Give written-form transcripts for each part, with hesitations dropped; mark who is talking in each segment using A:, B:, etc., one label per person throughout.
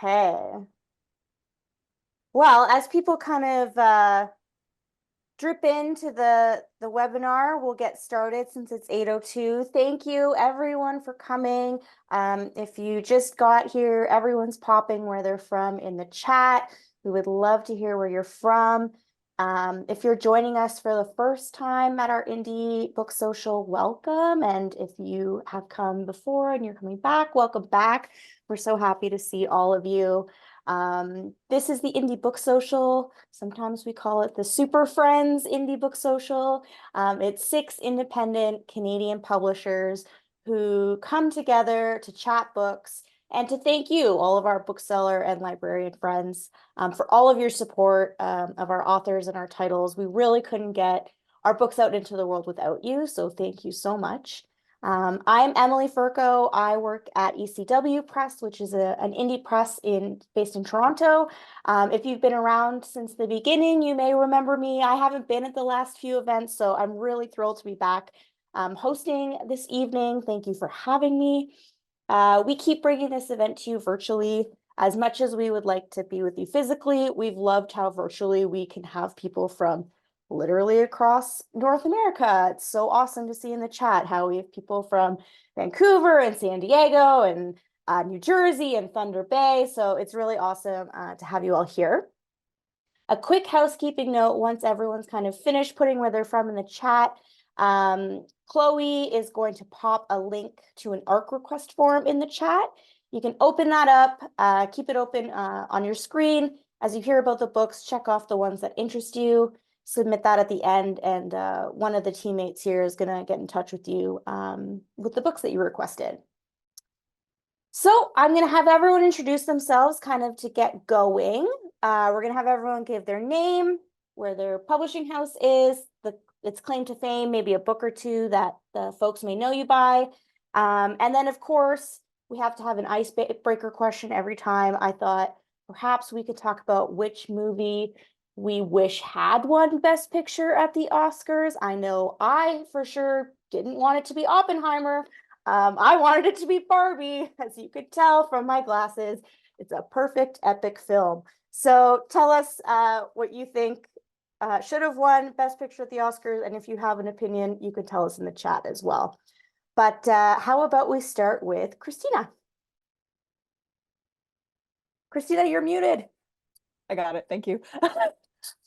A: Okay. Well, as people kind of drip into the webinar, we'll get started since it's 8:02. Thank you everyone for coming. If you just got here, everyone's popping where they're from in the chat. We would love to hear where you're from. If you're joining us for the first time at our Indie Book Social, welcome. And if you have come before and you're coming back, welcome back. We're so happy to see all of you. This is the Indie Book Social. Sometimes we call it the Super Friends Indie Book Social. It's 6 independent Canadian publishers who come together to chat books and to thank you, all of our bookseller and librarian friends, for all of your support of our authors and our titles. We really couldn't get our books out into the world without you, so thank you so much. I'm Emily Furco. I work at ECW Press, which is an indie press based in Toronto. If you've been around since the beginning, you may remember me. I haven't been at the last few events, so I'm really thrilled to be back hosting this evening. Thank you for having me. We keep bringing this event to you virtually. As much as we would like to be with you physically, we've loved how virtually we can have people from literally across North America. It's so awesome to see in the chat how we have people from Vancouver and San Diego and New Jersey and Thunder Bay. So it's really awesome to have you all here. A quick housekeeping note, once everyone's kind of finished putting where they're from in the chat, Chloe is going to pop a link to an ARC request form in the chat. You can open that up, keep it open on your screen. As you hear about the books, check off the ones that interest you, submit that at the end, and one of the teammates here is going to get in touch with you with the books that you requested. So I'm going to have everyone introduce themselves kind of to get going. We're going to have everyone give their name, where their publishing house is, its claim to fame, maybe a book or two that the folks may know you by. And then, of course, we have to have an icebreaker question every time. I thought perhaps we could talk about which movie we wish had won Best Picture at the Oscars. I know I for sure didn't want it to be Oppenheimer. I wanted it to be Barbie, as you could tell from my glasses. It's a perfect epic film. So tell us what you think should have won Best Picture at the Oscars, and if you have an opinion, you can tell us in the chat as well. But how about we start with Christina? Christina, you're muted.
B: I got it. Thank you.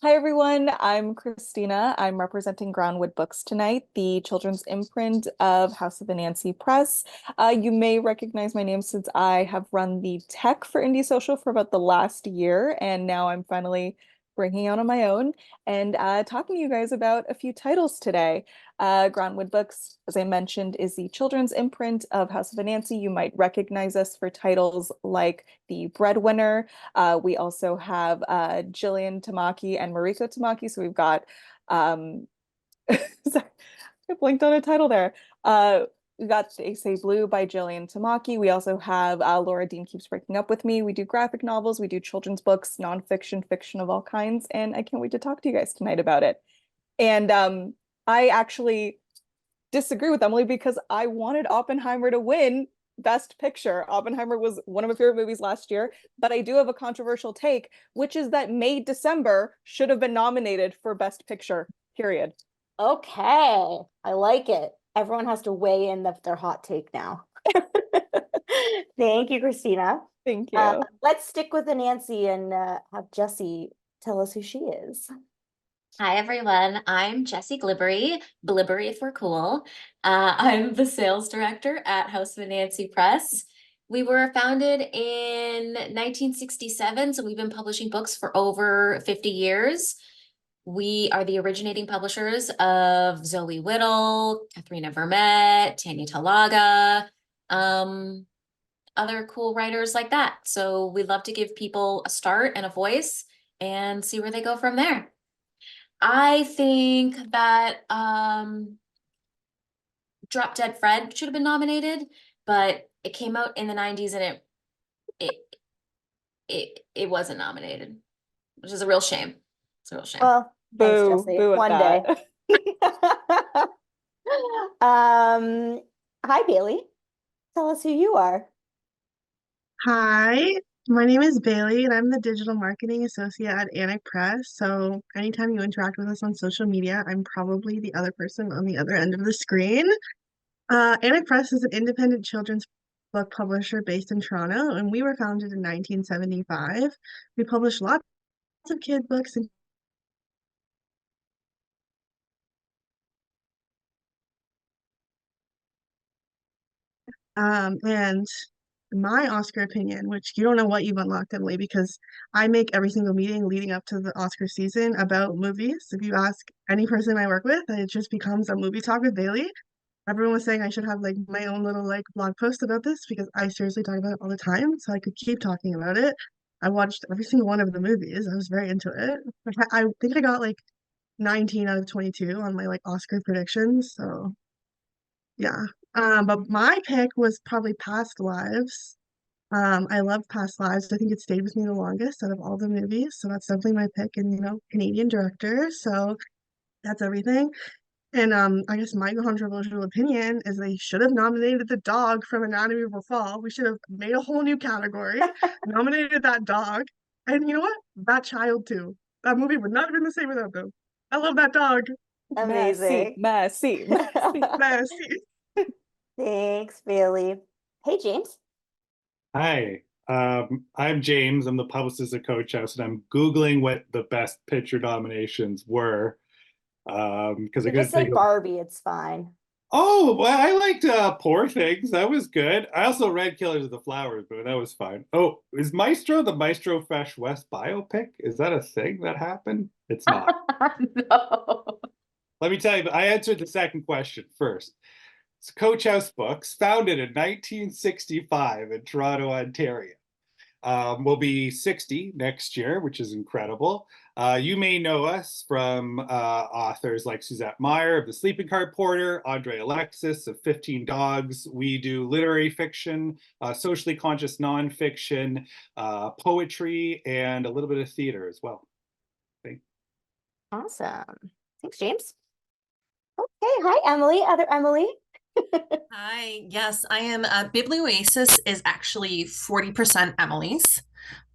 B: Hi, everyone. I'm Christina. I'm representing Groundwood Books tonight, the children's imprint of House of Anansi Press. You may recognize my name since I have run the tech for Indie Social for about the last year, and now I'm finally breaking out on my own and talking to you guys about a few titles today. Groundwood Books, as I mentioned, is the children's imprint of House of Anansi. You might recognize us for titles like The Breadwinner. We also have Jillian Tamaki and Mariko Tamaki. So we've got, sorry, I blinked on a title there. We got They Say Blue by Jillian Tamaki. We also have Laura Dean Keeps Breaking Up With Me. We do graphic novels, we do children's books, nonfiction, fiction of all kinds, and I can't wait to talk to you guys tonight about it. And I actually disagree with Emily because I wanted Oppenheimer to win Best Picture. Oppenheimer was one of my favorite movies last year, but I do have a controversial take, which is that May December should have been nominated for Best Picture, period.
A: Okay, I like it. Everyone has to weigh in their hot take now. Thank you, Christina.
B: Thank you.
A: Let's stick with Anansi and have Jessie tell us who she is.
C: Hi, everyone. I'm Jessie Glibbery, Blibbery if we're cool. I'm the sales director at House of Anansi Press. We were founded in 1967, so we've been publishing books for over 50 years. We are the originating publishers of Zoe Whittle, Katharina Vermette, Tanya Talaga, other cool writers like that. So we love to give people a start and a voice and see where they go from there. I think that Drop Dead Fred should have been nominated, but it came out in the 90s and it wasn't nominated, which is a real shame. It's a real shame.
A: Well, thanks,
B: Boo,
A: Jessie.
B: boo at
A: One day. Hi, Bailey. Tell us who you are.
D: Hi, My name is Bailey, and I'm the digital marketing associate at Annick Press. So anytime you interact with us on social media, I'm probably the other person on the other end of the screen. Annick Press is an independent children's book publisher based in Toronto, and we were founded in 1975. We publish lots of kid books and and my Oscar opinion, which you don't know what you've unlocked, Emily, because I make every single meeting leading up to the Oscar season about movies. If you ask any person I work with, it just becomes a movie talk with Bailey. Everyone was saying I should have like my own little like blog post about this because I seriously talk about it all the time, so I could keep talking about it. I watched every single one of the movies. I was very into it. I think I got like 19 out of 22 on my like Oscar predictions. So yeah. But my pick was probably Past Lives. I love Past Lives. I think it stayed with me the longest out of all the movies. So that's definitely my pick. And Canadian director. So that's everything. And I guess my controversial opinion is they should have nominated the dog from Anatomy of a Fall. We should have made a whole new category, nominated that dog. And you know what? That child too. That movie would not have been the same without them. I love that dog.
B: Messy,
A: Amazing.
B: messy, messy.
D: Messy.
A: Thanks, Bailey. Hey, James.
E: Hi, I'm James. I'm the publicist at Coach House, and I'm Googling what the best picture nominations were. Because I
A: Just
E: couldn't
A: say
E: think of.
A: Barbie, it's fine.
E: Oh, well, I liked Poor Things. That was good. I also read Killers of the Flowers, but that was fine. Oh, is Maestro the Maestro Fresh West biopic? Is that a thing that happened? It's not.
A: No.
E: Let me tell you, I answered the second question first. It's Coach House Books, founded in 1965 in Toronto, Ontario. We'll be 60 next year, which is incredible. You may know us from authors like Suzette Meyer of The Sleeping Cart Porter, Andre Alexis of 15 Dogs. We do literary fiction, socially conscious nonfiction, poetry, and a little bit of theater as well.
A: Awesome. Thanks, James. Okay. Hi, Emily. Other Emily.
F: Hi, yes, I am. Biblioasis is actually 40% Emily's.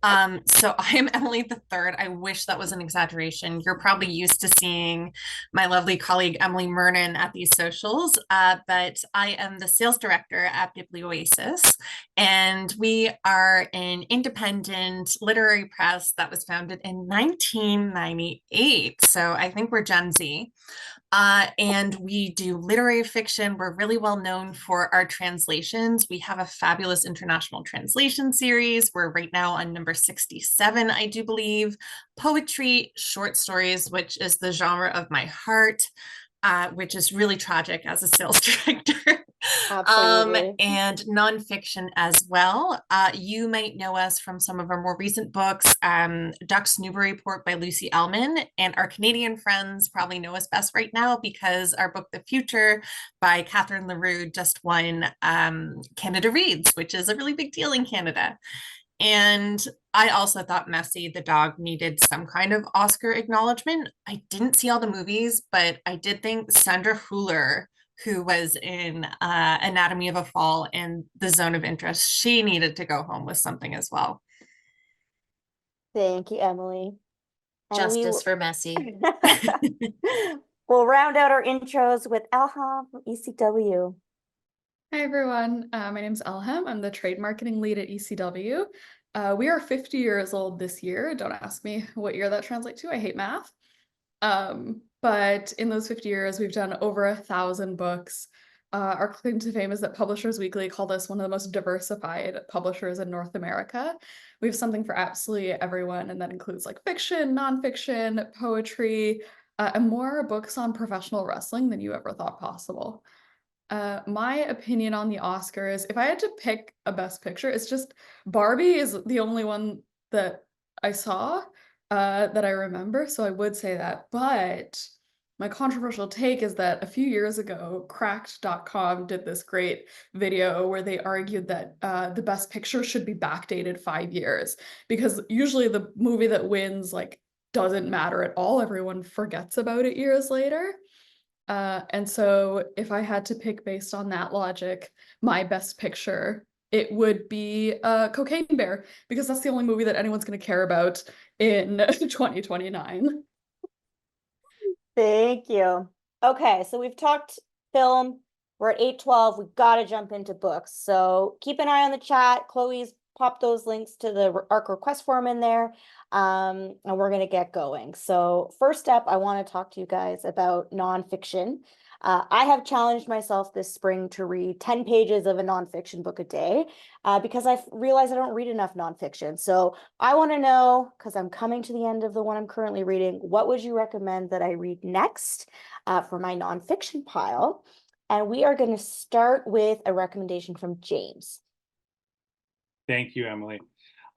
F: So I am Emily the third. I wish that was an exaggeration. You're probably used to seeing my lovely colleague Emily Mernon at these socials, but I am the sales director at Biblioasis, and we are an independent literary press that was founded in 1998. So I think we're Gen Z. And we do literary fiction. We're really well known for our translations. We have a fabulous international translation series. We're right now on number 67, I do believe. Poetry, short stories, which is the genre of my heart, which is really tragic as a sales director.
A: Absolutely.
F: And nonfiction as well. You might know us from some of our more recent books, Ducks Newburyport by Lucy Ellman, and our Canadian friends probably know us best right now because our book, The Future by Catherine LaRue, just won Canada Reads, which is a really big deal in Canada. And I also thought Messy the dog needed some kind of Oscar acknowledgement. I didn't see all the movies, but I did think Sandra Hüller, who was in Anatomy of a Fall and The Zone of Interest, she needed to go home with something as well.
A: Thank you, Emily. And
C: Justice for Messy.
A: we'll round out our intros with Elham from ECW.
G: Hi everyone, my name is Elham. I'm the trade marketing lead at ECW. We are 50 years old this year. Don't ask me what year that translates to. I hate math. But in those 50 years, we've done over 1,000 books. Our claim to fame is that Publishers Weekly called us one of the most diversified publishers in North America. We have something for absolutely everyone, and that includes like fiction, nonfiction, poetry, and more books on professional wrestling than you ever thought possible. My opinion on the Oscars, if I had to pick a best picture, it's just Barbie is the only one that I saw that I remember, so I would say that. But my controversial take is that a few years ago, cracked.com did this great video where they argued that the best picture should be backdated 5 years, because usually the movie that wins like doesn't matter at all. Everyone forgets about it years later. And so if I had to pick based on that logic, my best picture it would be Cocaine Bear, because that's the only movie that anyone's going to care about in 2029.
A: Thank you. Okay, so we've talked film. We're at 8:12. We've got to jump into books. So keep an eye on the chat. Chloe's popped those links to the ARC request form in there. And we're going to get going. So first up, I want to talk to you guys about nonfiction. I have challenged myself this spring to read 10 pages of a nonfiction book a day because I realized I don't read enough nonfiction. So I want to know, because I'm coming to the end of the one I'm currently reading, what would you recommend that I read next for my nonfiction pile? And we are going to start with a recommendation from James.
E: Thank you, Emily.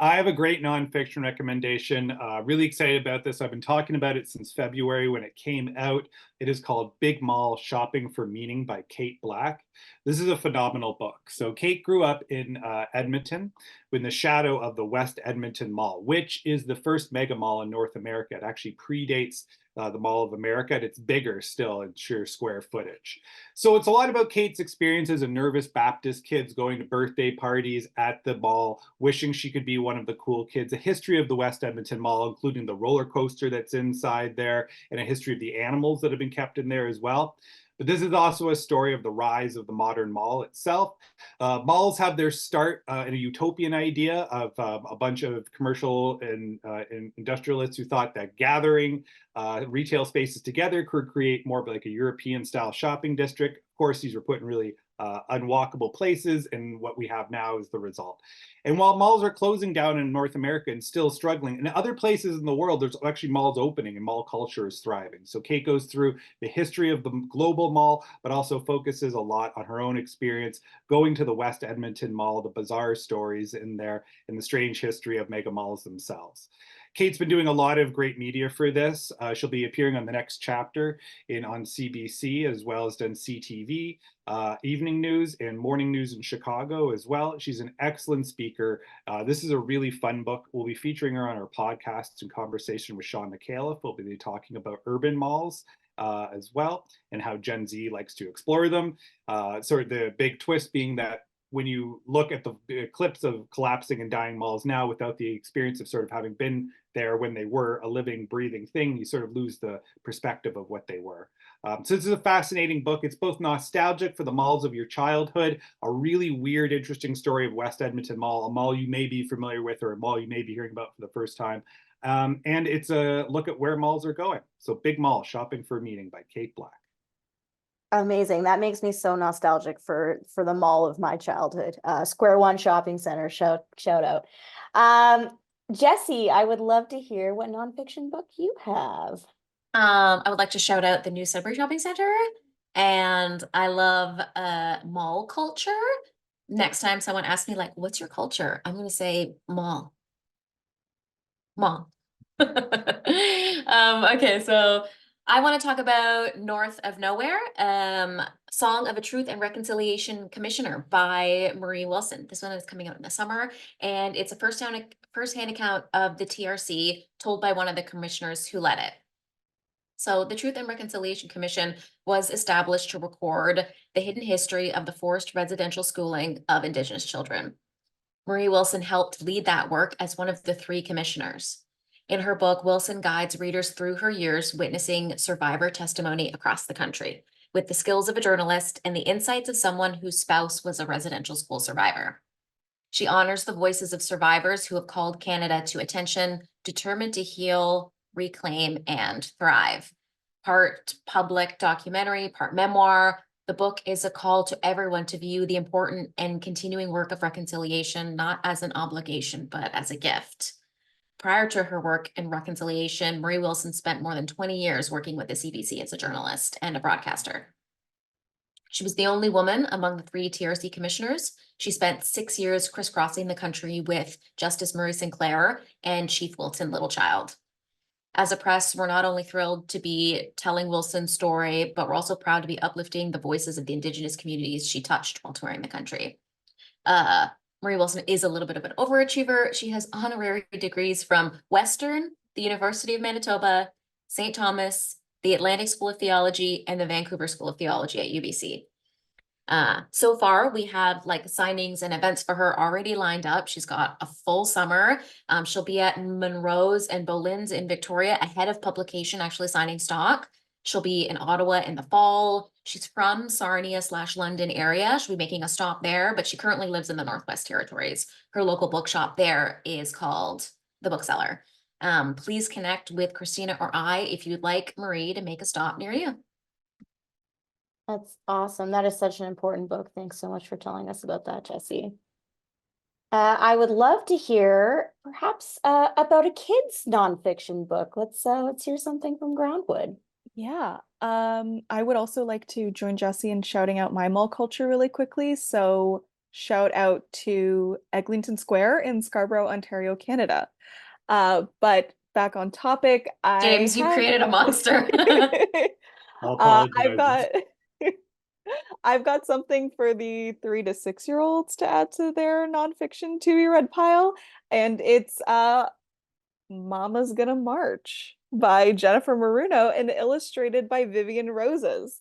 E: I have a great nonfiction recommendation. Really excited about this. I've been talking about it since February when it came out. It is called Big Mall Shopping for Meaning by Kate Black. This is a phenomenal book. So Kate grew up in Edmonton in the shadow of the West Edmonton Mall, which is the first mega mall in North America. It actually predates the Mall of America, and it's bigger still in sheer square footage. So it's a lot about Kate's experience as a nervous Baptist kid going to birthday parties at the mall, wishing she could be one of the cool kids, a history of the West Edmonton Mall, including the roller coaster that's inside there, and a history of the animals that have been kept in there as well. But this is also a story of the rise of the modern mall itself. Malls have their start in a utopian idea of a bunch of commercial and industrialists who thought that gathering retail spaces together could create more of like a European style shopping district. Of course, these were put in really unwalkable places, and what we have now is the result. And while malls are closing down in North America and still struggling, in other places in the world, there's actually malls opening and mall culture is thriving. So Kate goes through the history of the global mall, but also focuses a lot on her own experience going to the West Edmonton Mall, the bizarre stories in there, and the strange history of mega malls themselves. Kate's been doing a lot of great media for this. She'll be appearing on the next chapter on CBC, as well as done CTV, evening news, and morning news in Chicago as well. She's an excellent speaker. This is a really fun book. We'll be featuring her on our podcasts in conversation with Sean McAuliffe. We'll be talking about urban malls as well, and how Gen Z likes to explore them. Sort of the big twist being that when you look at the clips of collapsing and dying malls now without the experience of sort of having been there when they were a living, breathing thing, you sort of lose the perspective of what they were. So this is a fascinating book. It's both nostalgic for the malls of your childhood, a really weird, interesting story of West Edmonton Mall, a mall you may be familiar with or a mall you may be hearing about for the first time. And it's a look at where malls are going. So Big Mall, Shopping for Meaning by Kate Black.
A: Amazing. That makes me so nostalgic for the mall of my childhood. Square One Shopping Center, shout out. Jessie, I would love to hear what nonfiction book you have.
C: I would like to shout out the new Sudbury Shopping Center, and I love mall culture. Next time someone asks me like, what's your culture? I'm going to say mall. Okay, so I want to talk about North of Nowhere, Song of a Truth and Reconciliation Commissioner by Marie Wilson. This one is coming out in the summer, and it's a first-hand account of the TRC told by one of the commissioners who led it. So the Truth and Reconciliation Commission was established to record the hidden history of the forced residential schooling of Indigenous children. Marie Wilson helped lead that work as one of the 3 commissioners. In her book, Wilson guides readers through her years witnessing survivor testimony across the country, with the skills of a journalist and the insights of someone whose spouse was a residential school survivor. She honors the voices of survivors who have called Canada to attention, determined to heal, reclaim, and thrive. Part public documentary, part memoir, the book is a call to everyone to view the important and continuing work of reconciliation not as an obligation, but as a gift. Prior to her work in reconciliation, Marie Wilson spent more than 20 years working with the CBC as a journalist and a broadcaster. She was the only woman among the 3 TRC commissioners. She spent 6 years crisscrossing the country with Justice Murray Sinclair and Chief Wilton Littlechild. As a press, we're not only thrilled to be telling Wilson's story, but we're also proud to be uplifting the voices of the Indigenous communities she touched while touring the country. Marie Wilson is a little bit of an overachiever. She has honorary degrees from Western, the University of Manitoba, St. Thomas, the Atlantic School of Theology, and the Vancouver School of Theology at UBC. So far, we have like signings and events for her already lined up. She's got a full summer. She'll be at Monroe's and Boleyn's in Victoria ahead of publication, actually signing stock. She'll be in Ottawa in the fall. She's from Sarnia/London area. She'll be making a stop there, but she currently lives in the Northwest Territories. Her local bookshop there is called The Bookseller. Please connect with Christina or I if you'd like Marie to make a stop near you.
A: That's awesome. That is such an important book. Thanks so much for telling us about that, Jessie. I would love to hear perhaps about a kid's nonfiction book. Let's hear something from Groundwood.
B: Yeah, I would also like to join Jesse in shouting out my mall culture really quickly. So shout out to Eglinton Square in Scarborough, Ontario, Canada. But back on topic,
C: James, you created a monster.
E: I'll
B: I've
E: apologize.
B: got I've got something for the 3 to 6-year-olds to add to their nonfiction to be read pile, and it's Mama's Gonna March by Jennifer Maruno and illustrated by Vivian Roses.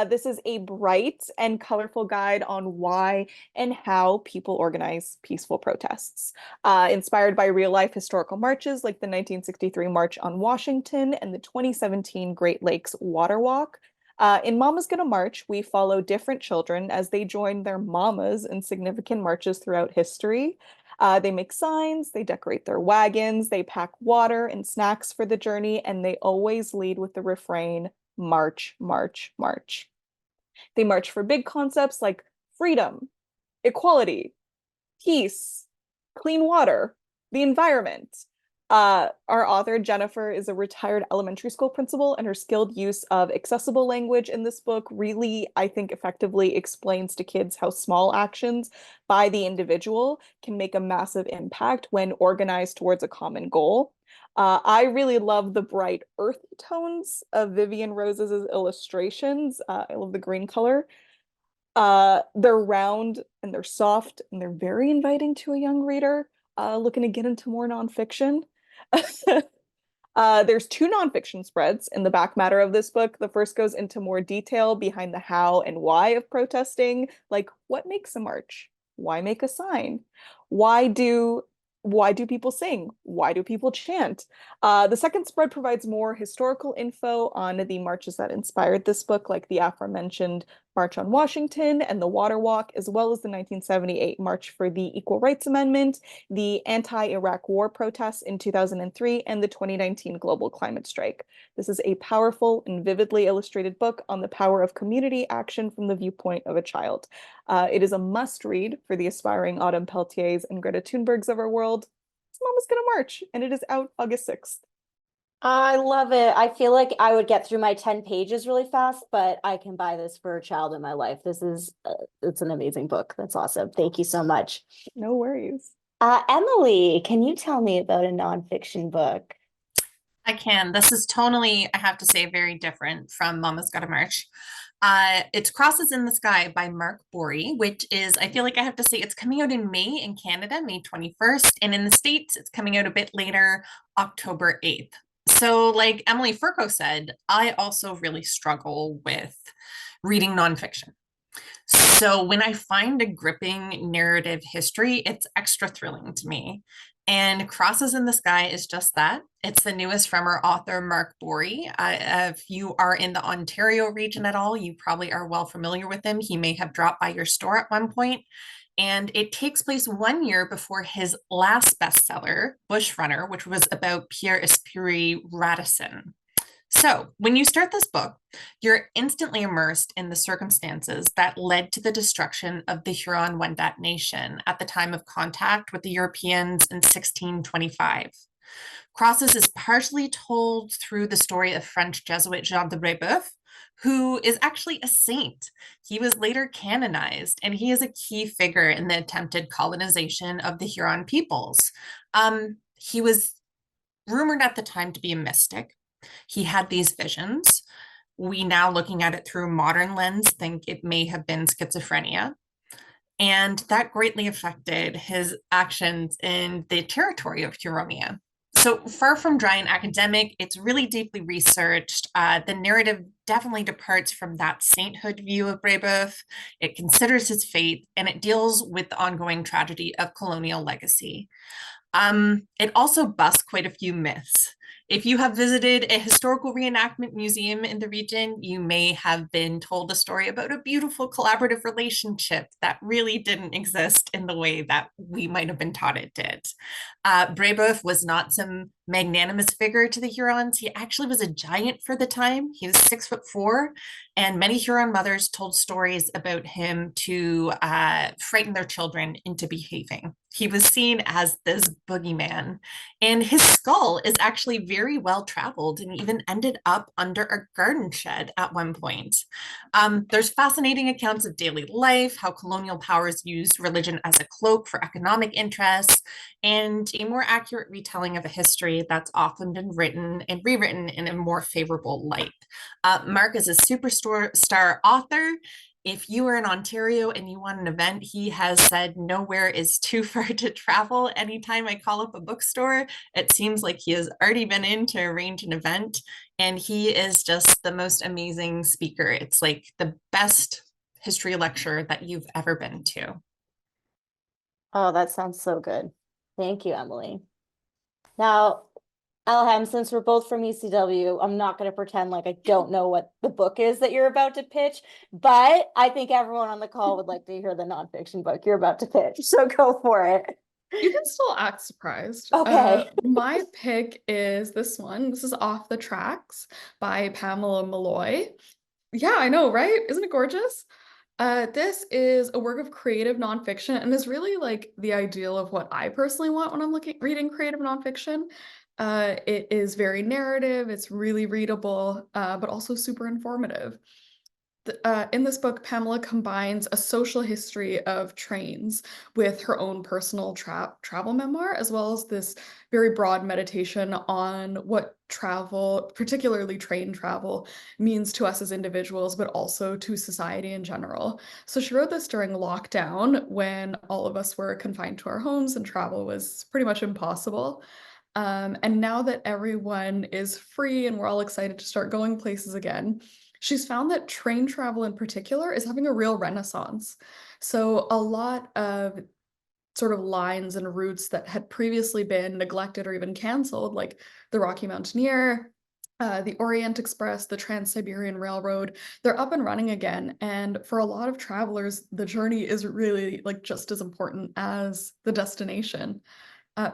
B: This is a bright and colorful guide on why and how people organize peaceful protests. Inspired by real-life historical marches like the 1963 March on Washington and the 2017 Great Lakes Water Walk. In Mama's Gonna March, we follow different children as they join their mamas in significant marches throughout history. They make signs, they decorate their wagons, they pack water and snacks for the journey, and they always lead with the refrain, march, march, march. They march for big concepts like freedom, equality, peace, clean water, the environment. Our author, Jennifer, is a retired elementary school principal, and her skilled use of accessible language in this book really, I think, effectively explains to kids how small actions by the individual can make a massive impact when organized towards a common goal. I really love the bright earthy tones of Vivian Rose's illustrations. I love the green color. They're round and they're soft and they're very inviting to a young reader looking to get into more nonfiction. There's 2 nonfiction spreads in the back matter of this book. The first goes into more detail behind the how and why of protesting, like what makes a march? Why make a sign? Why do people sing? Why do people chant? The second spread provides more historical info on the marches that inspired this book, like the aforementioned March on Washington and the Water Walk, as well as the 1978 March for the Equal Rights Amendment, the anti-Iraq War protests in 2003, and the 2019 global climate strike. This is a powerful and vividly illustrated book on the power of community action from the viewpoint of a child. It is a must-read for the aspiring Autumn Peltiers and Greta Thunbergs of our world. It's Mama's Gonna March, and it is out August 6th.
A: I love it. I feel like I would get through my 10 pages really fast, but I can buy this for a child in my life. This is, it's an amazing book. That's awesome. Thank you so much.
B: No worries.
A: Emily, can you tell me about a nonfiction book?
F: I can. This is tonally, I have to say, very different from Mama's Gotta March. It's Crosses in the Sky by Mark Borey, which is, I feel like I have to say, it's coming out in May in Canada, May 21st, and in the States, it's coming out a bit later, October 8th. So like Emily Furco said, I also really struggle with reading nonfiction. So when I find a gripping narrative history, it's extra thrilling to me. And Crosses in the Sky is just that. It's the newest from our author, Mark Borey. If you are in the Ontario region at all, you probably are well familiar with him. He may have dropped by your store at one point. And it takes place 1 year before his last bestseller, Bush Runner, which was about Pierre Esprit Radisson. So when you start this book, you're instantly immersed in the circumstances that led to the destruction of the Huron-Wendat nation at the time of contact with the Europeans in 1625. Crosses is partially told through the story of French Jesuit Jean de Brébeuf, who is actually a saint. He was later canonized, and he is a key figure in the attempted colonization of the Huron peoples. He was rumored at the time to be a mystic. He had these visions. We now, looking at it through a modern lens, think it may have been schizophrenia. And that greatly affected his actions in the territory of Huronia. So far from dry and academic, it's really deeply researched. The narrative definitely departs from that sainthood view of Brebeuf. It considers his fate, and it deals with the ongoing tragedy of colonial legacy. It also busts quite a few myths. If you have visited a historical reenactment museum in the region, you may have been told a story about a beautiful collaborative relationship that really didn't exist in the way that we might have been taught it did. Brebeuf was not some magnanimous figure to the Hurons. He actually was a giant for the time. He was 6'4", and many Huron mothers told stories about him to frighten their children into behaving. He was seen as this boogeyman, and his skull is actually very well traveled and even ended up under a garden shed at one point. There's fascinating accounts of daily life, how colonial powers used religion as a cloak for economic interests, and a more accurate retelling of a history that's often been written and rewritten in a more favorable light. Mark is a superstar author. If you are in Ontario and you want an event, he has said nowhere is too far to travel. Anytime I call up a bookstore, it seems like he has already been in to arrange an event, and he is just the most amazing speaker. It's like the best history lecture that you've ever been to.
A: Oh, that sounds so good. Thank you, Emily. Now, Elham, since we're both from ECW, I'm not going to pretend like I don't know what the book is that you're about to pitch, but I think everyone on the call would like to hear the nonfiction book you're about to pitch. So go for it.
G: You can still act surprised.
A: Okay.
G: My pick is this one. This is Off the Tracks by Pamela Malloy. Yeah, I know, right? Isn't it gorgeous? This is a work of creative nonfiction and is really like the ideal of what I personally want when I'm reading creative nonfiction. It is very narrative, it's really readable, but also super informative. In this book, Pamela combines a social history of trains with her own personal travel memoir, as well as this very broad meditation on what travel, particularly train travel, means to us as individuals, but also to society in general. So she wrote this during lockdown when all of us were confined to our homes and travel was pretty much impossible. And now that everyone is free and we're all excited to start going places again, she's found that train travel in particular is having a real renaissance. So a lot of sort of lines and routes that had previously been neglected or even canceled, like the Rocky Mountaineer, the Orient Express, the Trans-Siberian Railroad, they're up and running again. And for a lot of travelers, the journey is really like just as important as the destination.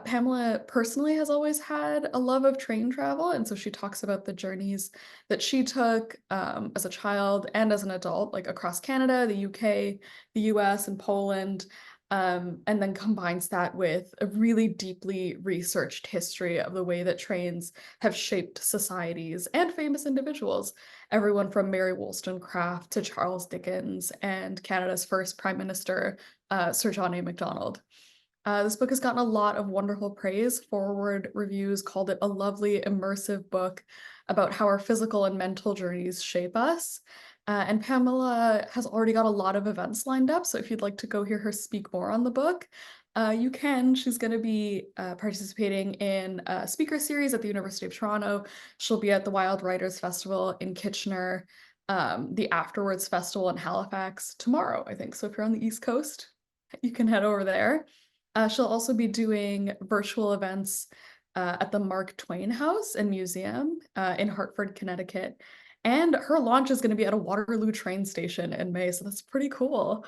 G: Pamela personally has always had a love of train travel, and so she talks about the journeys that she took as a child and as an adult, like across Canada, the UK, the US, and Poland, and then combines that with a really deeply researched history of the way that trains have shaped societies and famous individuals, everyone from Mary Wollstonecraft to Charles Dickens and Canada's first Prime Minister, Sir John A. Macdonald. This book has gotten a lot of wonderful praise. Forward reviews called it a lovely, immersive book about how our physical and mental journeys shape us. And Pamela has already got a lot of events lined up, so if you'd like to go hear her speak more on the book, you can. She's going to be participating in a speaker series at the University of Toronto. She'll be at the Wild Writers Festival in Kitchener, the Afterwards Festival in Halifax tomorrow, I think. So if you're on the East Coast, you can head over there. She'll also be doing virtual events at the Mark Twain House and Museum in Hartford, Connecticut. And her launch is going to be at a Waterloo train station in May, so that's pretty cool.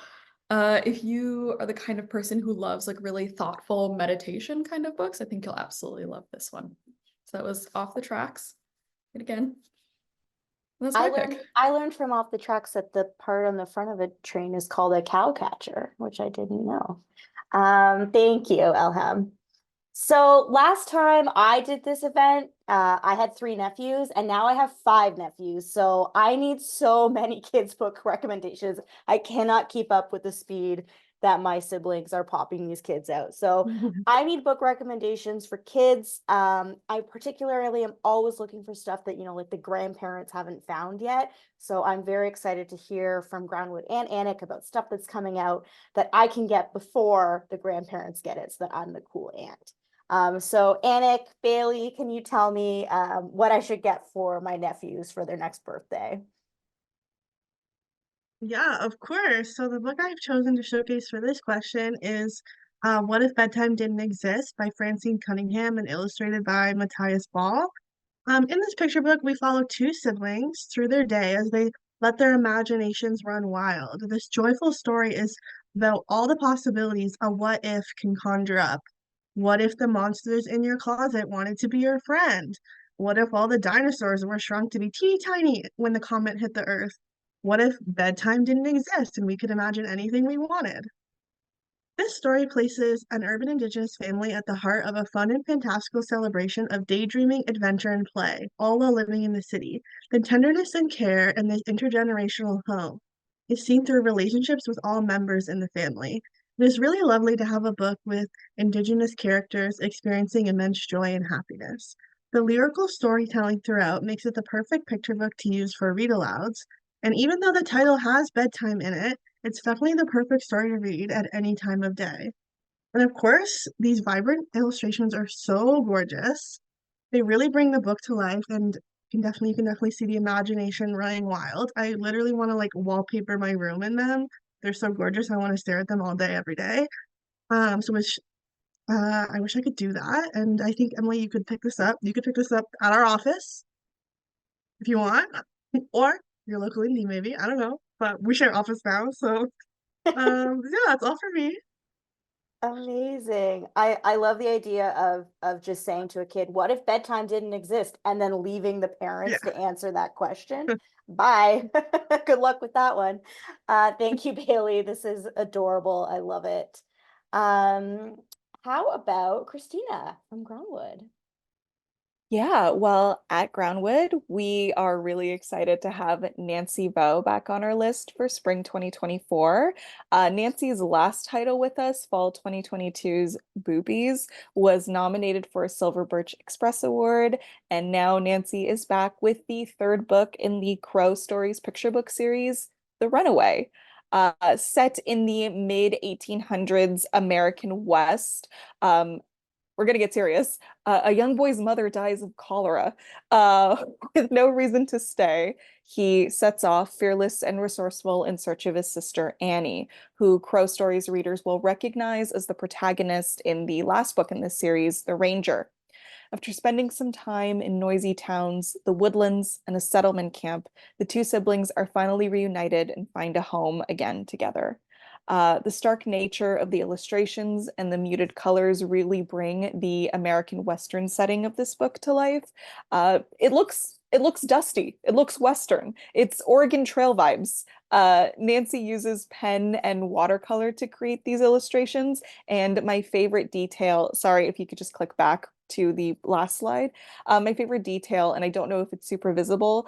G: If you are the kind of person who loves like really thoughtful meditation kind of books, I think you'll absolutely love this one. So that was Off the Tracks. And again, that's my pick.
A: I learned from Off the Tracks that the part on the front of a train is called a cow catcher, which I didn't know. Thank you, Elham. So last time I did this event, I had 3 nephews, and now I have 5 nephews. So I need so many kids' book recommendations. I cannot keep up with the speed that my siblings are popping these kids out. So I need book recommendations for kids. I particularly am always looking for stuff that, like the grandparents haven't found yet. So I'm very excited to hear from Groundwood and Annick about stuff that's coming out that I can get before the grandparents get it, so that I'm the cool aunt. So Annick, Bailey, can you tell me what I should get for my nephews for their next birthday?
D: Yeah, of course. So the book I've chosen to showcase for this question is What If Bedtime Didn't Exist by Francine Cunningham and illustrated by Matthias Ball. In this picture book, we follow two siblings through their day as they let their imaginations run wild. This joyful story is about all the possibilities a what if can conjure up. What if the monsters in your closet wanted to be your friend? What if all the dinosaurs were shrunk to be teeny tiny when the comet hit the Earth? What if bedtime didn't exist and we could imagine anything we wanted? This story places an urban indigenous family at the heart of a fun and fantastical celebration of daydreaming, adventure, and play, all while living in the city. The tenderness and care in this intergenerational home is seen through relationships with all members in the family. It is really lovely to have a book with indigenous characters experiencing immense joy and happiness. The lyrical storytelling throughout makes it the perfect picture book to use for read alouds, and even though the title has bedtime in it, it's definitely the perfect story to read at any time of day. And of course, these vibrant illustrations are so gorgeous. They really bring the book to life and you can definitely see the imagination running wild. I literally want to like wallpaper my room in them. They're so gorgeous. I want to stare at them all day, every day. I wish I could do that. And I think Emily, you could pick this up. You could pick this up at our office if you want, or your local indie maybe. I don't know, but we share office now, so yeah, that's all for me.
A: Amazing. I love the idea of just saying to a kid, what if bedtime didn't exist? And then leaving the
D: Yeah.
A: parents to answer that question. Bye. Good luck with that one. Thank you, Bailey. This is adorable. I love it. Um, how about Christina from Groundwood?
B: Yeah, well, at Groundwood, we are really excited to have Nancy Vo back on our list for spring 2024. Nancy's last title with us, fall 2022's Boobies, was nominated for a Silver Birch Express Award, and now Nancy is back with the third book in the Crow Stories picture book series, The Runaway. Set in the mid 1800s American West. We're gonna get serious. A young boy's mother dies of cholera. With no reason to stay, he sets off, fearless and resourceful, in search of his sister Annie, who Crow Stories readers will recognize as the protagonist in the last book in this series, The Ranger. After spending some time in noisy towns, the woodlands, and a settlement camp, the two siblings are finally reunited and find a home again together. The stark nature of the illustrations and the muted colors really bring the American Western setting of this book to life. It looks dusty. It looks Western. It's Oregon Trail vibes. Nancy uses pen and watercolor to create these illustrations. And my favorite detail, sorry, if you could just click back to the last slide. My favorite detail, and I don't know if it's super visible,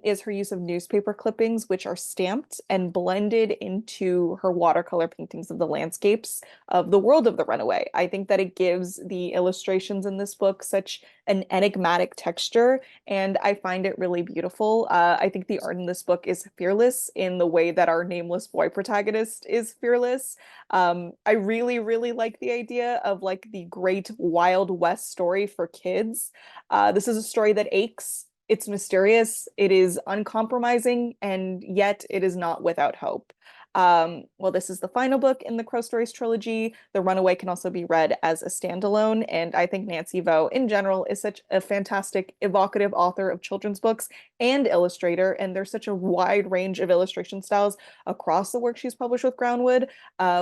B: is her use of newspaper clippings, which are stamped and blended into her watercolor paintings of the landscapes of the world of the Runaway. I think that it gives the illustrations in this book such an enigmatic texture, and I find it really beautiful. I think the art in this book is fearless in the way that our nameless boy protagonist is fearless. I really, really like the idea of like the great Wild West story for kids. This is a story that aches. It's mysterious, it is uncompromising, and yet it is not without hope. Well, this is the final book in the Crow Stories trilogy. The Runaway can also be read as a standalone, and I think Nancy Vo, in general, is such a fantastic, evocative author of children's books and illustrator, and there's such a wide range of illustration styles across the work she's published with Groundwood.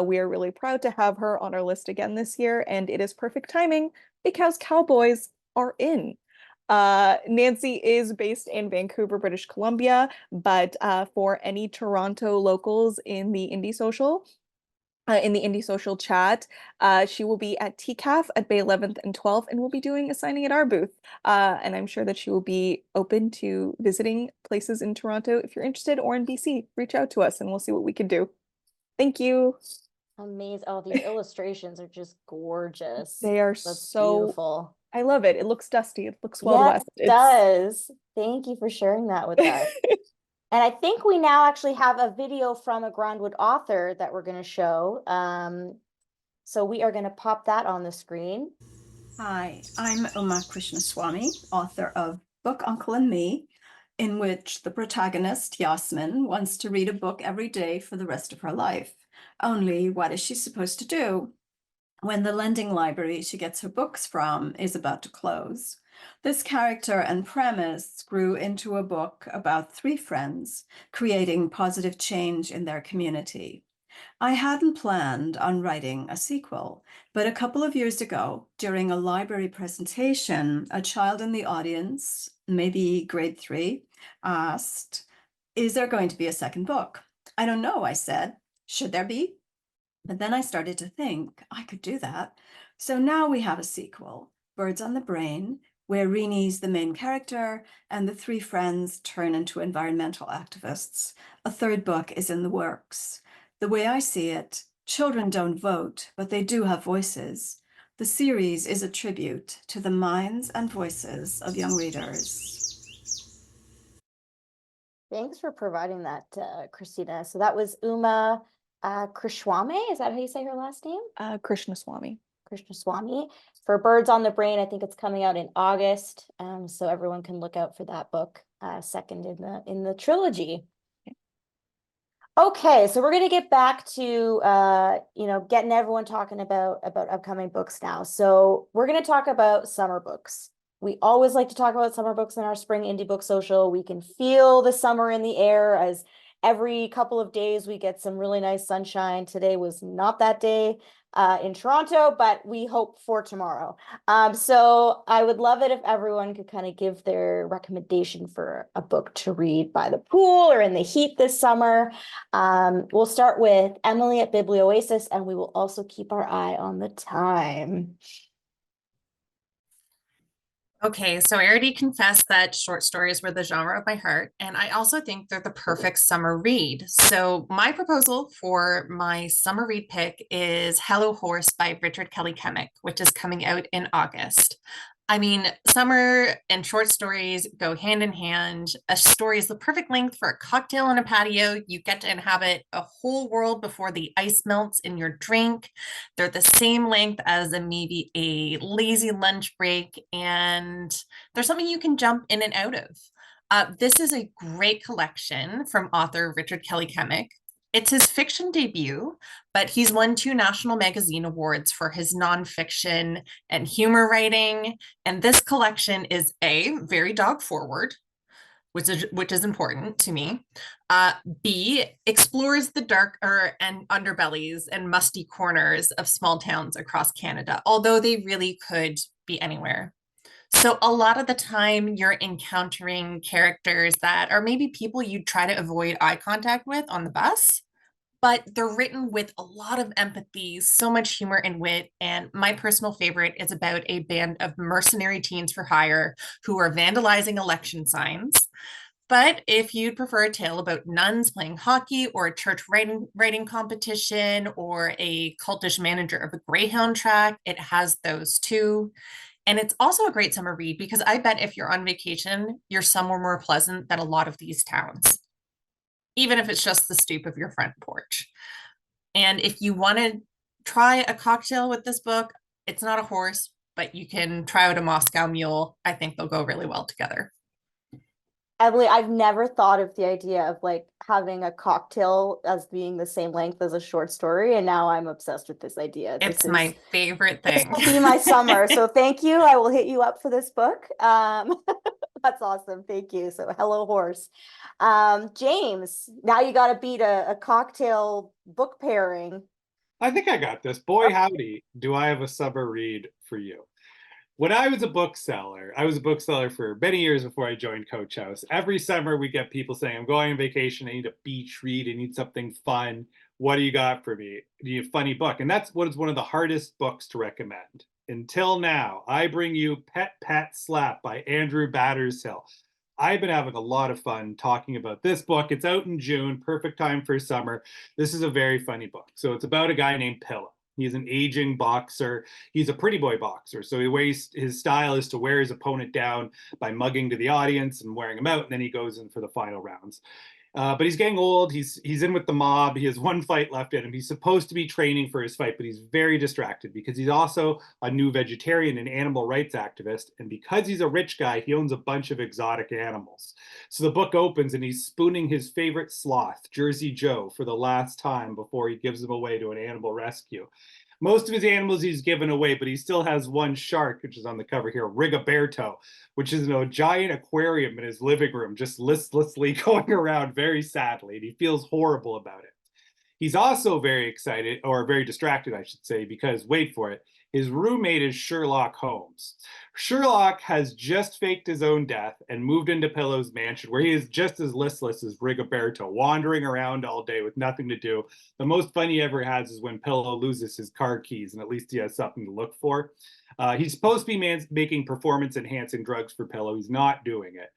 B: We are really proud to have her on our list again this year, and it is perfect timing because cowboys are in. Nancy is based in Vancouver, British Columbia, but for any Toronto locals in the Indie Social chat, she will be at TCAF at Bay 11th and 12th, and we'll be doing a signing at our booth. And I'm sure that she will be open to visiting places in Toronto. If you're interested, or in BC, reach out to us and we'll see what we can do. Thank you.
A: Amazing. Oh, these illustrations are just gorgeous.
B: They are
A: That's
B: so
A: beautiful.
B: I love it. It looks dusty. It looks Wild
A: Yes,
B: West.
A: it does. Thank you for sharing that with us. And I think we now actually have a video from a Groundwood author that we're going to show. So we are going to pop that on the screen.
H: Hi, I'm Uma Krishnaswamy, author of Book Uncle and Me, in which the protagonist, Yasmin, wants to read a book every day for the rest of her life. Only, what is she supposed to do when the lending library she gets her books from is about to close? This character and premise grew into a book about three friends creating positive change in their community. I hadn't planned on writing a sequel, but a couple of years ago, during a library presentation, a child in the audience, maybe grade 3, asked, "Is there going to be a second book?" "I don't know," I said. "Should there be?" But then I started to think I could do that. So now we have a sequel, Birds on the Brain, where Rini's the main character and the three friends turn into environmental activists. A third book is in the works. The way I see it, children don't vote, but they do have voices. The series is a tribute to the minds and voices of young readers.
A: Thanks for providing that, Christina. So that was Uma Krishnaswamy. Is that how you say her last name?
B: Krishnaswamy.
A: Krishnaswamy. For Birds on the Brain, I think it's coming out in August. So everyone can look out for that book, second in the trilogy. Okay, so we're gonna get back to getting everyone talking about upcoming books now. So we're gonna talk about summer books. We always like to talk about summer books in our spring indie book social. We can feel the summer in the air as every couple of days we get some really nice sunshine. Today was not that day in Toronto, but we hope for tomorrow. So I would love it if everyone could kind of give their recommendation for a book to read by the pool or in the heat this summer. We'll start with Emily at Biblioasis, and we will also keep our eye on the time.
F: Okay, so I already confessed that short stories were the genre of my heart, and I also think they're the perfect summer read. So my proposal for my summer read pick is Hello Horse by Richard Kelly Kemick, which is coming out in August. I mean, summer and short stories go hand in hand. A story is the perfect length for a cocktail on a patio. You get to inhabit a whole world before the ice melts in your drink. They're the same length as maybe a lazy lunch break, and there's something you can jump in and out of. This is a great collection from author Richard Kelly Kemick. It's his fiction debut, but he's won 2 national magazine awards for his nonfiction and humor writing. And this collection is A, very dog forward, which is important to me. B, explores the darker and underbellies and musty corners of small towns across Canada, although they really could be anywhere. So a lot of the time you're encountering characters that are maybe people you try to avoid eye contact with on the bus, but they're written with a lot of empathy, so much humor and wit. And my personal favorite is about a band of mercenary teens for hire who are vandalizing election signs. But if you'd prefer a tale about nuns playing hockey or a church writing competition or a cultish manager of a Greyhound track, it has those too. And it's also a great summer read because I bet if you're on vacation, you're somewhere more pleasant than a lot of these towns, even if it's just the stoop of your front porch. And if you want to try a cocktail with this book, it's not a horse, but you can try out a Moscow Mule. I think they'll go really well together.
A: Emily, I've never thought of the idea of like having a cocktail as being the same length as a short story, and now I'm obsessed with this idea.
F: It's my favorite thing.
A: This will be my summer, so thank you. I will hit you up for this book. That's awesome. Thank you. So Hello Horse. James, now you got to beat a cocktail book pairing.
E: I think I got this. Boy, howdy, do I have a summer read for you. When I was a bookseller for many years before I joined Coach House. Every summer we get people saying, I'm going on vacation, I need a beach read, I need something fun. What do you got for me? Do you have a funny book? And that's what is one of the hardest books to recommend. Until now, I bring you Pet Pat Slap by Andrew Battershill. I've been having a lot of fun talking about this book. It's out in June, perfect time for summer. This is a very funny book. So it's about a guy named Pillow. He's an aging boxer. He's a pretty boy boxer. So his style is to wear his opponent down by mugging to the audience and wearing him out. And then he goes in for the final rounds. But he's getting old. He's in with the mob. He has one fight left in him. He's supposed to be training for his fight, but he's very distracted because he's also a new vegetarian and animal rights activist. And because he's a rich guy, he owns a bunch of exotic animals. So the book opens and he's spooning his favorite sloth, Jersey Joe, for the last time before he gives him away to an animal rescue. Most of his animals he's given away, but he still has one shark, which is on the cover here, Rigoberto, which is a giant aquarium in his living room, just listlessly going around very sadly, and he feels horrible about it. He's also very excited, or very distracted, I should say, because, wait for it, his roommate is Sherlock Holmes. Sherlock has just faked his own death and moved into Pillow's mansion, where he is just as listless as Rigoberto, wandering around all day with nothing to do. The most fun he ever has is when Pillow loses his car keys, and at least he has something to look for. He's supposed to be making performance-enhancing drugs for Pillow. He's not doing it.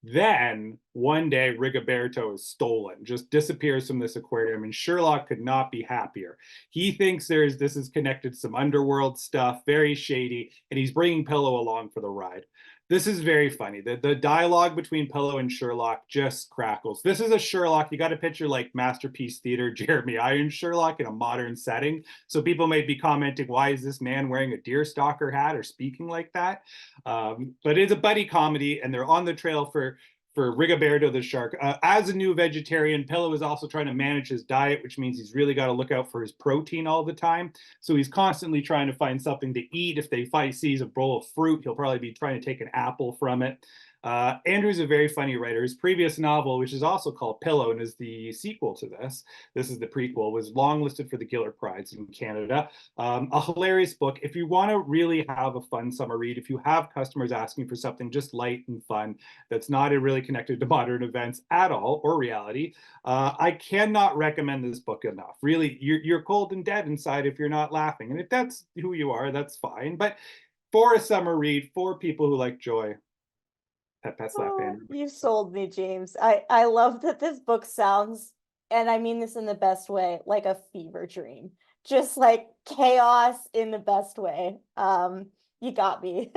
E: Then, one day, Rigoberto is stolen, just disappears from this aquarium, and Sherlock could not be happier. He thinks this is connected to some underworld stuff, very shady, and he's bringing Pillow along for the ride. This is very funny. The dialogue between Pillow and Sherlock just crackles. This is a Sherlock, you got to picture like Masterpiece Theater, Jeremy Irons Sherlock in a modern setting. So people may be commenting, why is this man wearing a deerstalker hat or speaking like that? But it's a buddy comedy, and they're on the trail for Rigoberto the shark. As a new vegetarian, Pillow is also trying to manage his diet, which means he's really got to look out for his protein all the time. So he's constantly trying to find something to eat. If he sees a bowl of fruit, he'll probably be trying to take an apple from it. Andrew's a very funny writer. His previous novel, which is also called Pillow and is the sequel to this is the prequel, was longlisted for the Giller Prize in Canada. A hilarious book. If you want to really have a fun summer read, if you have customers asking for something just light and fun that's not really connected to modern events at all or reality, I cannot recommend this book enough. Really, you're cold and dead inside if you're not laughing. And if that's who you are, that's fine. But for a summer read, for people who like joy,
A: you sold me, James. I love that this book sounds, and I mean this in the best way, like a fever dream. Just like chaos in the best way. You got me.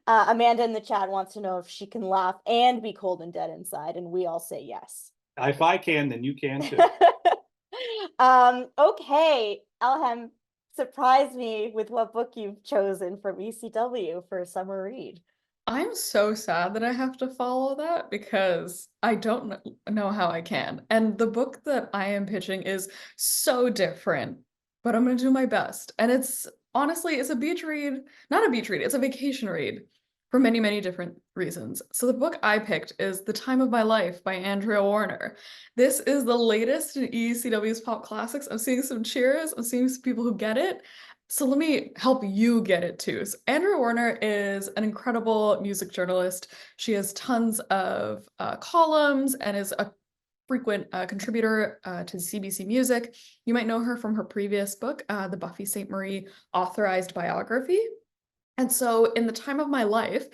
A: Amanda in the chat wants to know if she can laugh and be cold and dead inside, and we all say yes.
E: If I can, then you can too.
A: Okay, Alhem, surprise me with what book you've chosen from ECW for a summer read.
G: I'm so sad that I have to follow that because I don't know how I can. And the book that I am pitching is so different, but I'm going to do my best. And it's honestly, it's a beach read, not a beach read, it's a vacation read for many, many different reasons. So the book I picked is The Time of My Life by Andrea Warner. This is the latest in ECW's Pop Classics. I'm seeing some cheers. I'm seeing some people who get it. So let me help you get it too. So Andrea Warner is an incredible music journalist. She has tons of columns and is a frequent contributor to CBC Music. You might know her from her previous book, the Buffy St. Marie authorized biography. And so in The Time of My Life,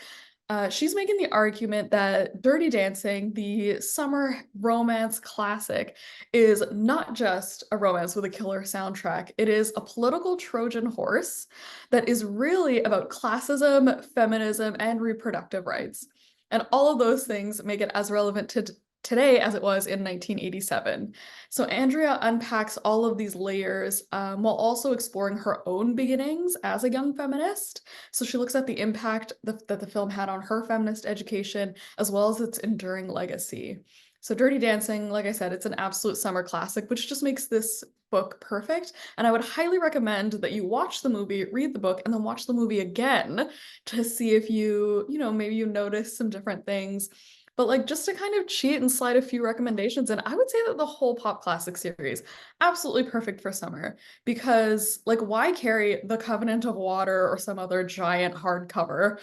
G: she's making the argument that Dirty Dancing, the summer romance classic, is not just a romance with a killer soundtrack. It is a political Trojan horse that is really about classism, feminism, and reproductive rights. And all of those things make it as relevant to today as it was in 1987. So Andrea unpacks all of these layers while also exploring her own beginnings as a young feminist. So she looks at the impact that the film had on her feminist education, as well as its enduring legacy. So Dirty Dancing, like I said, it's an absolute summer classic, which just makes this book perfect. And I would highly recommend that you watch the movie, read the book, and then watch the movie again to see if maybe you notice some different things. But like just to kind of cheat and slide a few recommendations, and I would say that the whole Pop Classic series, absolutely perfect for summer, because like why carry The Covenant of Water or some other giant hardcover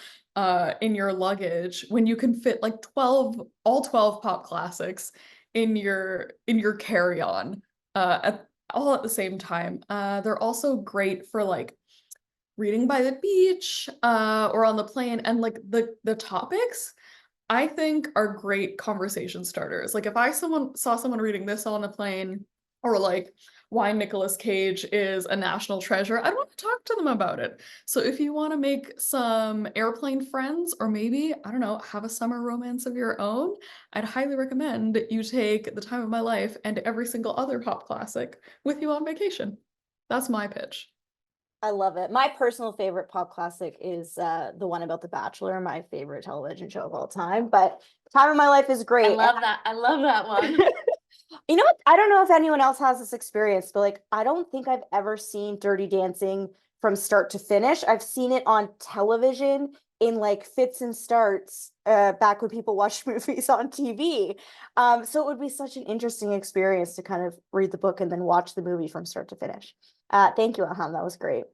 G: in your luggage when you can fit like all 12 Pop Classics in your carry-on all at the same time. They're also great for like reading by the beach or on the plane, and like the topics I think are great conversation starters. Like if I saw someone reading this on a plane, or like why Nicolas Cage is a national treasure, I'd want to talk to them about it. So if you want to make some airplane friends, or maybe, I don't know, have a summer romance of your own, I'd highly recommend you take The Time of My Life and every single other pop classic with you on vacation. That's my pitch.
A: I love it. My personal favorite pop classic is the one about The Bachelor, my favorite television show of all time. But Time of My Life is great.
C: I love that. I love that one.
A: You know what? I don't know if anyone else has this experience, but like, I don't think I've ever seen Dirty Dancing from start to finish. I've seen it on television in like fits and starts back when people watched movies on TV. So it would be such an interesting experience to kind of read the book and then watch the movie from start to finish. Thank you, Aham. That was great.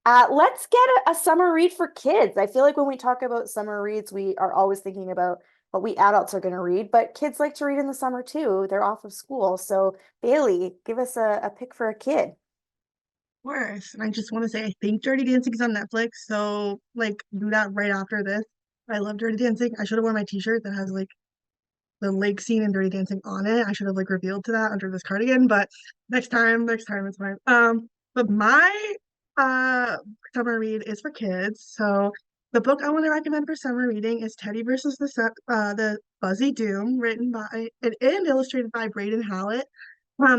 A: Let's get a summer read for kids. I feel like when we talk about summer reads, we are always thinking about what we adults are going to read, but kids like to read in the summer too. They're off of school. So Bailey, give us a pick for a kid.
D: Of course. And I just want to say, I think Dirty Dancing is on Netflix. So, like, do that right after this. I love Dirty Dancing. I should have worn my t-shirt that has, like, the lake scene in Dirty Dancing on it. I should have, like, revealed to that under this cardigan, but next time it's fine. But my summer read is for kids. So, the book I want to recommend for summer reading is Teddy versus the Fuzzy Doom, written by and illustrated by Braden Hallett.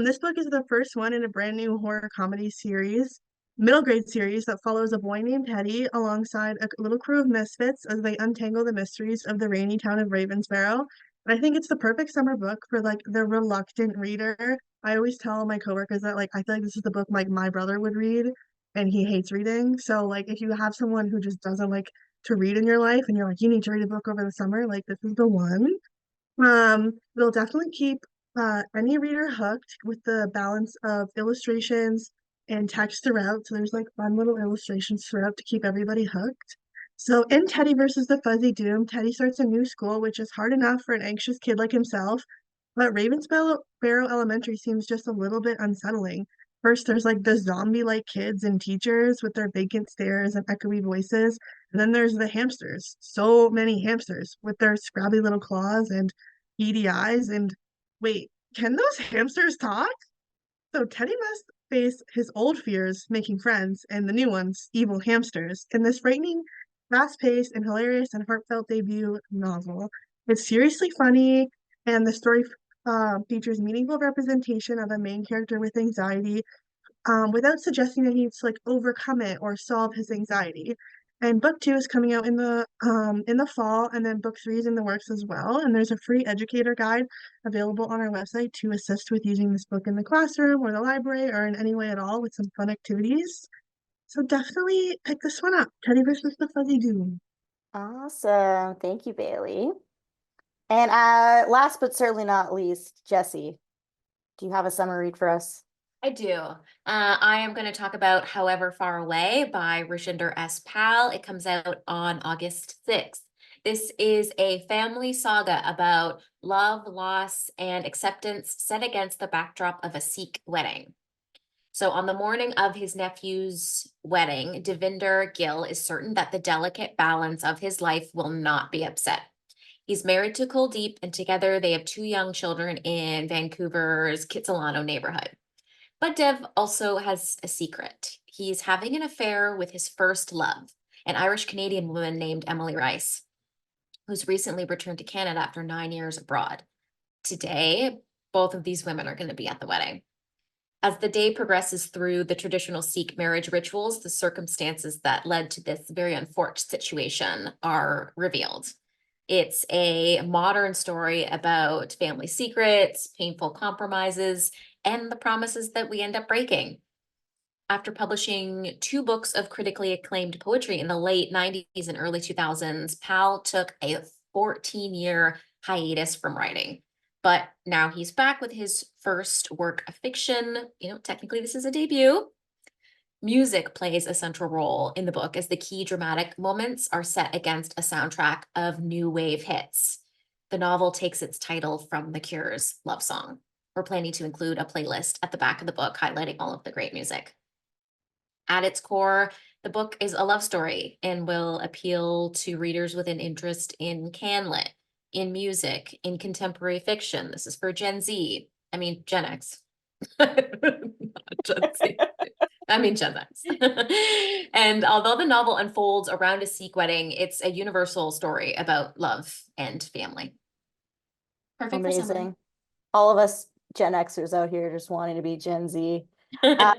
D: This book is the first one in a brand new horror comedy series, middle grade series that follows a boy named Teddy alongside a little crew of misfits as they untangle the mysteries of the rainy town of Ravensborough. And I think it's the perfect summer book for like the reluctant reader. I always tell my coworkers that like I feel like this is the book like my brother would read, and he hates reading. So like if you have someone who just doesn't like to read in your life and you're like you need to read a book over the summer, like this is the one. It'll definitely keep any reader hooked with the balance of illustrations and text throughout. So there's like fun little illustrations throughout to keep everybody hooked. So in Teddy versus the Fuzzy Doom, Teddy starts a new school, which is hard enough for an anxious kid like himself, but Ravensborough Elementary seems just a little bit unsettling. First, there's like the zombie-like kids and teachers with their vacant stares and echoey voices. And then there's the hamsters. So many hamsters with their scrappy little claws and beady eyes. And wait, can those hamsters talk? So Teddy must face his old fears, making friends, and the new ones, evil hamsters, in this frightening, fast-paced, and hilarious and heartfelt debut novel. It's seriously funny, and the story features meaningful representation of a main character with anxiety, without suggesting that he needs to like overcome it or solve his anxiety. And book 2 is coming out in the fall, and then book 3 is in the works as well. And there's a free educator guide available on our website to assist with using this book in the classroom or the library or in any way at all with some fun activities. So definitely pick this one up. Teddy versus the Fuzzy Doom.
A: Awesome. Thank you, Bailey. And last but certainly not least, Jessie, do you have a summer read for us?
C: I do. I am going to talk about However Far Away by Rashinder S. Pal. It comes out on August 6th. This is a family saga about love, loss, and acceptance set against the backdrop of a Sikh wedding. So on the morning of his nephew's wedding, Devinder Gill is certain that the delicate balance of his life will not be upset. He's married to Kuldeep, and together they have 2 young children in Vancouver's Kitsilano neighborhood. But Dev also has a secret. He's having an affair with his first love, an Irish-Canadian woman named Emily Rice, who's recently returned to Canada after 9 years abroad. Today, both of these women are going to be at the wedding. As the day progresses through the traditional Sikh marriage rituals, the circumstances that led to this very unfortunate situation are revealed. It's a modern story about family secrets, painful compromises, and the promises that we end up breaking. After publishing 2 books of critically acclaimed poetry in the late 90s and early 2000s, Pal took a 14-year hiatus from writing. But now he's back with his first work of fiction. Technically this is a debut. Music plays a central role in the book as the key dramatic moments are set against a soundtrack of new wave hits. The novel takes its title from The Cure's love song. We're planning to include a playlist at the back of the book highlighting all of the great music. At its core, the book is a love story and will appeal to readers with an interest in Canlit, in music, in contemporary fiction. This is for Gen Z. I mean, Gen X.
F: Gen Z.
C: I mean, Gen X. And although the novel unfolds around a Sikh wedding, it's a universal story about love and family. Perfect for summer.
A: Amazing. All of us Gen Xers out here just wanting to be Gen Z.
C: I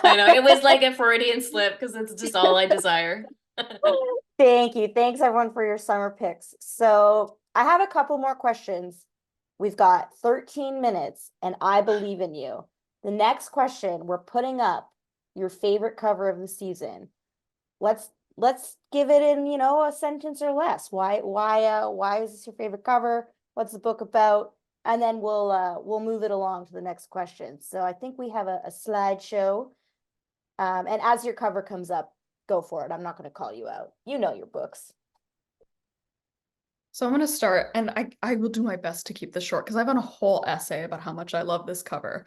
C: know. It was like a Freudian slip because it's just all I desire.
A: Thank you. Thanks everyone for your summer picks. So I have a couple more questions. We've got 13 minutes and I believe in you. The next question, we're putting up your favorite cover of the season. Let's give it in, a sentence or less. Why is this your favorite cover? What's the book about? And then we'll move it along to the next question. So I think we have a slideshow. And as your cover comes up, go for it. I'm not going to call you out. You know your books.
G: So I'm going to start, and I will do my best to keep this short because I've done a whole essay about how much I love this cover.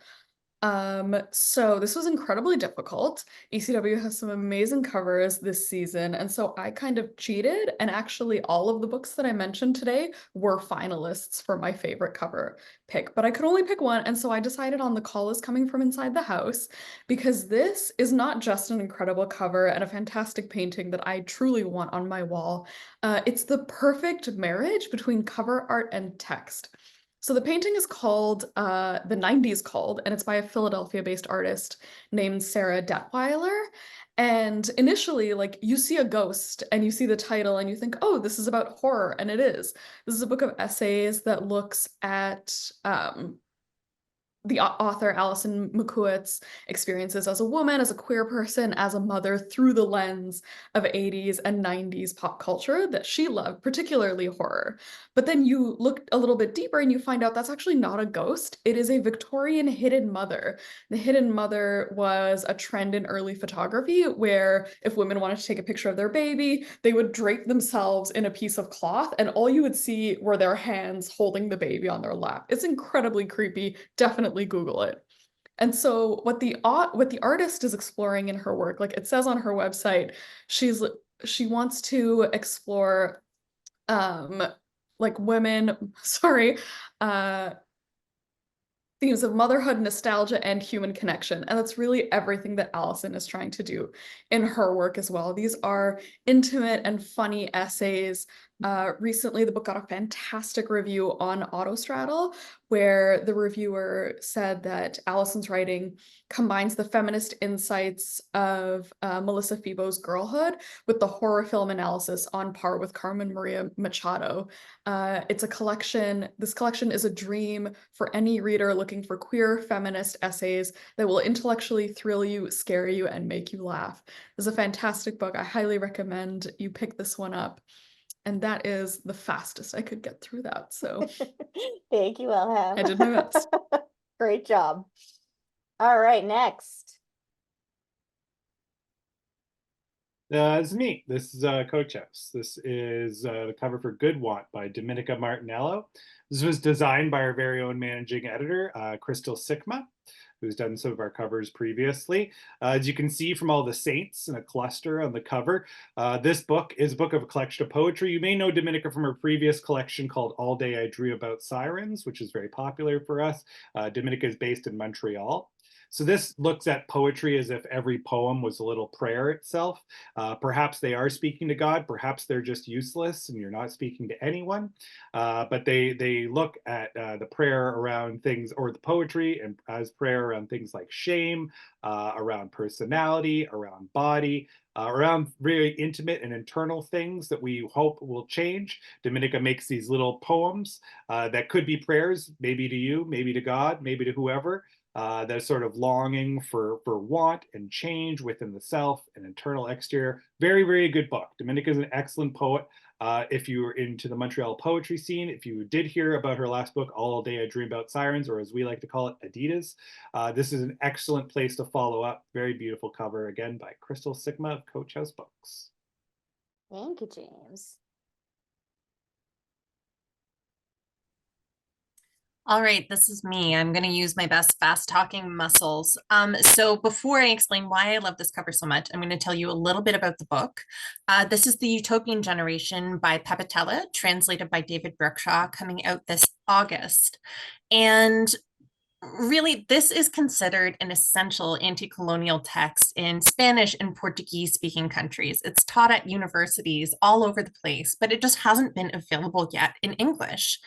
G: So this was incredibly difficult. ECW has some amazing covers this season, and so I kind of cheated, and actually all of the books that I mentioned today were finalists for my favorite cover pick, but I could only pick one, and so I decided on The Call Is Coming From Inside the House, because this is not just an incredible cover and a fantastic painting that I truly want on my wall. It's the perfect marriage between cover art and text. So the painting is called The 90s Called, and it's by a Philadelphia-based artist named Sarah Detweiler. And initially, like, you see a ghost and you see the title and you think, oh, this is about horror, and it is. This is a book of essays that looks at the author Alison McCowart's experiences as a woman, as a queer person, as a mother through the lens of 80s and 90s pop culture that she loved, particularly horror. But then you look a little bit deeper and you find out that's actually not a ghost. It is a Victorian hidden mother. The hidden mother was a trend in early photography where if women wanted to take a picture of their baby, they would drape themselves in a piece of cloth and all you would see were their hands holding the baby on their lap. It's incredibly creepy. Definitely Google it. And so what the artist is exploring in her work, like it says on her website, she wants to explore like women, themes of motherhood, nostalgia, and human connection. And that's really everything that Alison is trying to do in her work as well. These are intimate and funny essays. Recently, the book got a fantastic review on Autostraddle, where the reviewer said that Alison's writing combines the feminist insights of Melissa Febo's Girlhood with the horror film analysis on par with Carmen Maria Machado. It's a collection. This collection is a dream for any reader looking for queer feminist essays that will intellectually thrill you, scare you, and make you laugh. It's a fantastic book. I highly recommend you pick this one up. And that is the fastest I could get through that. So
A: Thank you, Elham.
G: I did my best.
A: Great job. All right, next.
E: It's me. This is Coach House. This is the cover for Good Want by Dominica Martinello. This was designed by our very own managing editor, Crystal Sikma, who's done some of our covers previously. As you can see from all the saints in a cluster on the cover, this book is a book of a collection of poetry. You may know Dominica from her previous collection called All Day I Dream About Sirens, which is very popular for us. Dominica is based in Montreal. So this looks at poetry as if every poem was a little prayer itself. Perhaps they are speaking to God, perhaps they're just useless and you're not speaking to anyone. But they look at the prayer around things, or the poetry, and as prayer around things like shame, around personality, around body, around very intimate and internal things that we hope will change. Dominica makes these little poems that could be prayers, maybe to you, maybe to God, maybe to whoever. That sort of longing for want and change within the self and internal exterior. Very, very good book. Dominica is an excellent poet. If you were into the Montreal poetry scene, if you did hear about her last book, All Day I Dream About Sirens, or as we like to call it, Adidas, this is an excellent place to follow up. Very beautiful cover, again, by Crystal Sikma of Coach House Books.
A: Thank you, James.
F: All right, this is me. I'm going to use my best fast talking muscles. So before I explain why I love this cover so much, I'm going to tell you a little bit about the book. This is The Utopian Generation by Pepitella, translated by David Brookshaw, coming out this August. And really, this is considered an essential anti-colonial text in Spanish and Portuguese speaking countries. It's taught at universities all over the place, but it just hasn't been available yet in English.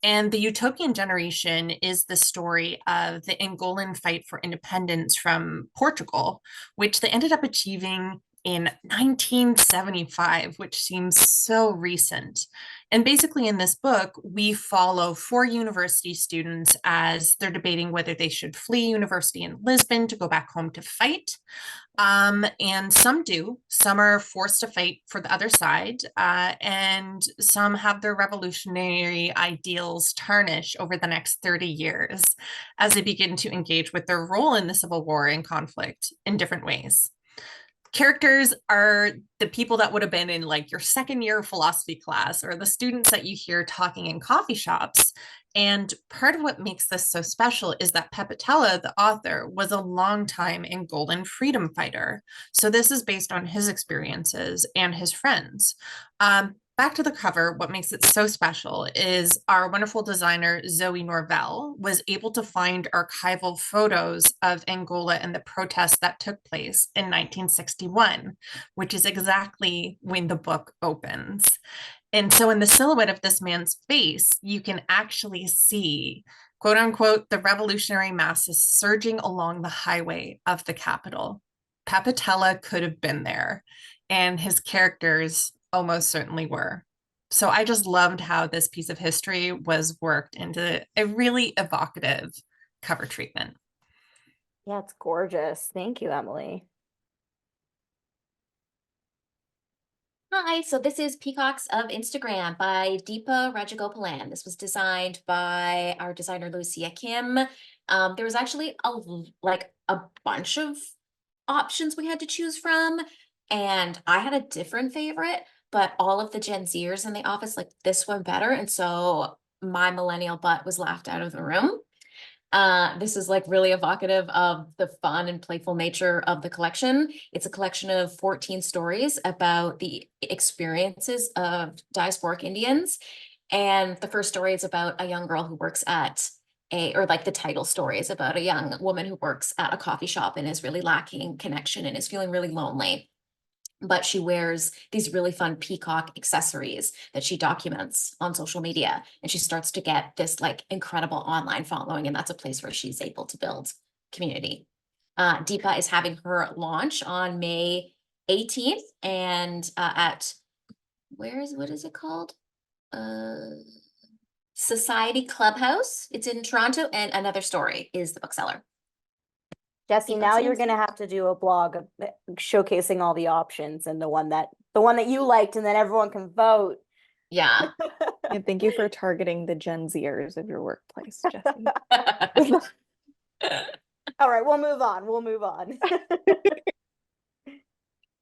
F: And The Utopian Generation is the story of the Angolan fight for independence from Portugal, which they ended up achieving in 1975, which seems so recent. And basically, in this book, we follow 4 university students as they're debating whether they should flee university in Lisbon to go back home to fight. And some do. Some are forced to fight for the other side, and some have their revolutionary ideals tarnished over the next 30 years as they begin to engage with their role in the Civil War and conflict in different ways. Characters are the people that would have been in like your second year philosophy class, or the students that you hear talking in coffee shops. And part of what makes this so special is that Pepetela, the author, was a longtime Angolan freedom fighter. So this is based on his experiences and his friends. Back to the cover, what makes it so special is our wonderful designer, Zoe Norvell, was able to find archival photos of Angola and the protests that took place in 1961, which is exactly when the book opens. And so in the silhouette of this man's face, you can actually see, quote unquote, the revolutionary masses surging along the highway of the capital. Pepetela could have been there, and his characters almost certainly were. So I just loved how this piece of history was worked into a really evocative cover treatment.
A: Yeah, it's gorgeous. Thank you, Emily.
C: Hi, so this is Peacocks of Instagram by Deepa Rajagopalan. This was designed by our designer Lucia Kim. There was actually a bunch of options we had to choose from, and I had a different favorite, but all of the Gen Zers in the office like this one better, and so my millennial butt was laughed out of the room. This is like really evocative of the fun and playful nature of the collection. It's a collection of 14 stories about the experiences of diasporic Indians. And the first story is about a young girl who works at the title story is about a young woman who works at a coffee shop and is really lacking connection and is feeling really lonely. But she wears these really fun peacock accessories that she documents on social media. And she starts to get this like incredible online following. And that's a place where she's able to build community. Deepa is having her launch on May 18th and what is it called? Society Clubhouse. It's in Toronto, and Another Story is the bookseller.
A: Jesse, now you're gonna have to do a blog of showcasing all the options and the one that you liked, and then everyone can vote.
C: Yeah.
B: And thank you for targeting the Gen Zers of your workplace, Jesse.
A: All right, we'll move on. We'll move on.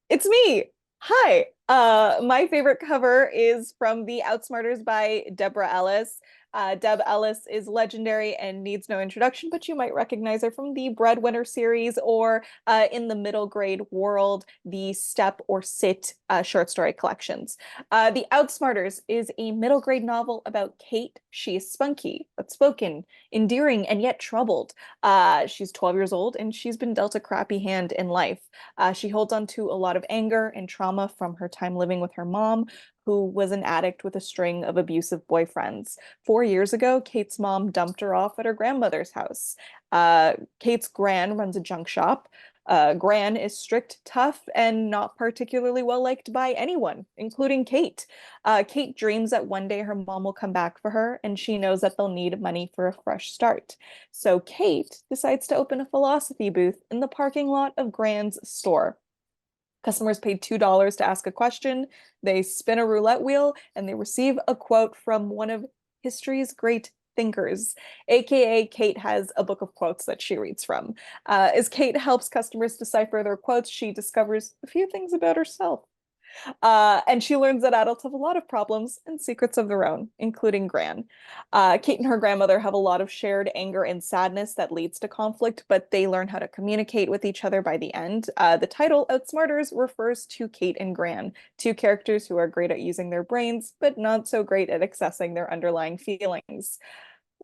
B: It's me. Hi. My favorite cover is from The Outsmarters by Deborah Ellis. Deb Ellis is legendary and needs no introduction, but you might recognize her from the Breadwinner series, or in the middle grade world, the Step or Sit short story collections. The Outsmarters is a middle grade novel about Kate. She is spunky, outspoken, endearing, and yet troubled. She's 12 years old, and she's been dealt a crappy hand in life. She holds on to a lot of anger and trauma from her time living with her mom, who was an addict with a string of abusive boyfriends. 4 years ago, Kate's mom dumped her off at her grandmother's house. Kate's gran runs a junk shop. Gran is strict, tough, and not particularly well liked by anyone, including Kate. Kate dreams that one day her mom will come back for her, and she knows that they'll need money for a fresh start. So Kate decides to open a philosophy booth in the parking lot of Gran's store. Customers pay $2 to ask a question, they spin a roulette wheel, and they receive a quote from one of history's great thinkers, aka Kate has a book of quotes that she reads from. As Kate helps customers decipher their quotes, she discovers a few things about herself. And she learns that adults have a lot of problems and secrets of their own, including Gran. Kate and her grandmother have a lot of shared anger and sadness that leads to conflict, but they learn how to communicate with each other by the end. The title, Outsmarters, refers to Kate and Gran, two characters who are great at using their brains, but not so great at accessing their underlying feelings.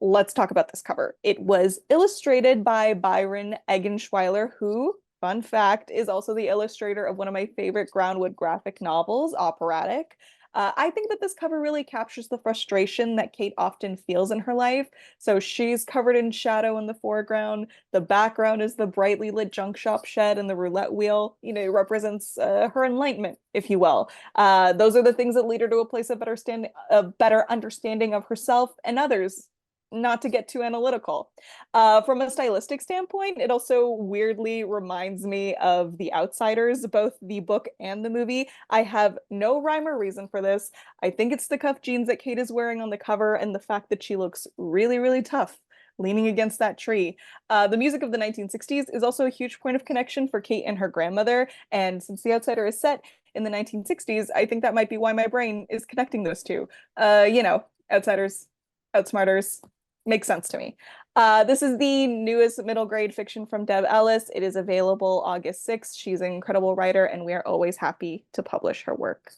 B: let's talk about this cover. It was illustrated by Byron Eggenschweiler, who, fun fact, is also the illustrator of one of my favorite Groundwood graphic novels, Operatic. I think that this cover really captures the frustration that Kate often feels in her life. So she's covered in shadow in the foreground. The background is the brightly lit junk shop shed and the roulette wheel. You know, it represents her enlightenment, if you will. Those are the things that lead her to a place of better understanding of herself and others. Not to get too analytical. From a stylistic standpoint, it also weirdly reminds me of The Outsiders, both the book and the movie. I have no rhyme or reason for this. I think it's the cuff jeans that Kate is wearing on the cover and the fact that she looks really, really tough, leaning against that tree. The music of the 1960s is also a huge point of connection for Kate and her grandmother. And since The Outsider is set in the 1960s, I think that might be why my brain is connecting those two. You know, outsiders, outsmarters. Makes sense to me. This is the newest middle grade fiction from Deb Ellis. It is available August 6th. She's an incredible writer, and we are always happy to publish her work.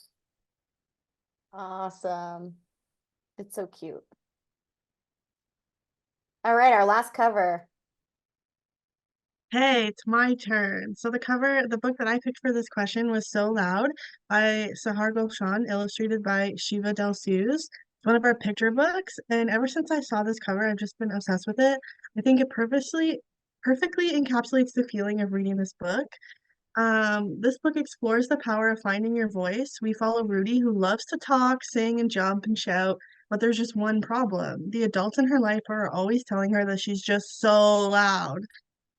A: Awesome. It's so cute. All right, our last cover.
D: Hey, it's my turn. So the book that I picked for this question was So Loud by Sahar Gulshan, illustrated by Shiva Del Suze. It's one of our picture books, and ever since I saw this cover, I've just been obsessed with it. I think it perfectly encapsulates the feeling of reading this book. This book explores the power of finding your voice. We follow Rudy, who loves to talk, sing, and jump and shout, but there's just one problem. The adults in her life are always telling her that she's just so loud.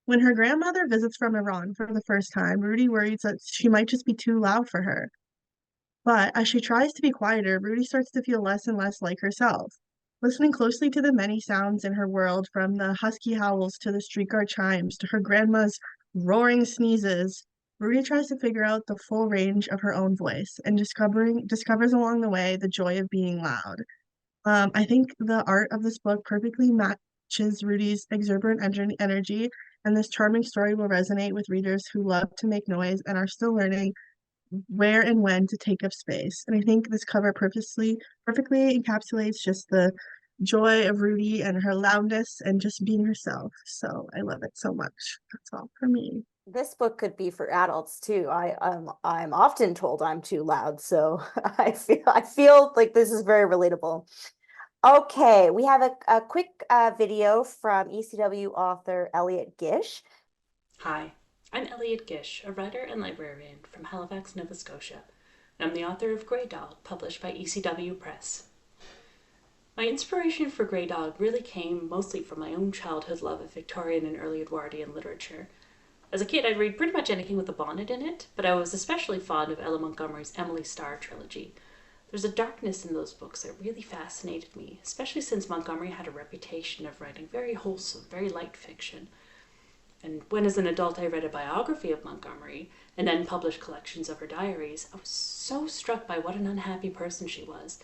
D: When her grandmother visits from Iran for the first time, Rudy worries that she might just be too loud for her. But as she tries to be quieter, Rudy starts to feel less and less like herself. Listening closely to the many sounds in her world, from the husky howls to the streetcar chimes to her grandma's roaring sneezes, Rudy tries to figure out the full range of her own voice and discovers along the way the joy of being loud. I think the art of this book perfectly matches Rudy's exuberant energy, and this charming story will resonate with readers who love to make noise and are still learning where and when to take up space. And I think this cover perfectly encapsulates just the joy of Rudy and her loudness and just being herself. So I love it so much. That's all for me.
A: This book could be for adults too. I'm often told I'm too loud, so I feel like this is very relatable. Okay, we have a quick video from ECW author Elliot Gish.
I: Hi, I'm Elliot Gish, a writer and librarian from Halifax, Nova Scotia. I'm the author of Grey Dog, published by ECW Press. My inspiration for Grey Dog really came mostly from my own childhood love of Victorian and early Edwardian literature. As a kid, I'd read pretty much anything with a bonnet in it, but I was especially fond of Ella Montgomery's Emily Starr trilogy. There's a darkness in those books that really fascinated me, especially since Montgomery had a reputation of writing very wholesome, very light fiction. And when as an adult I read a biography of Montgomery, and then published collections of her diaries, I was so struck by what an unhappy person she was.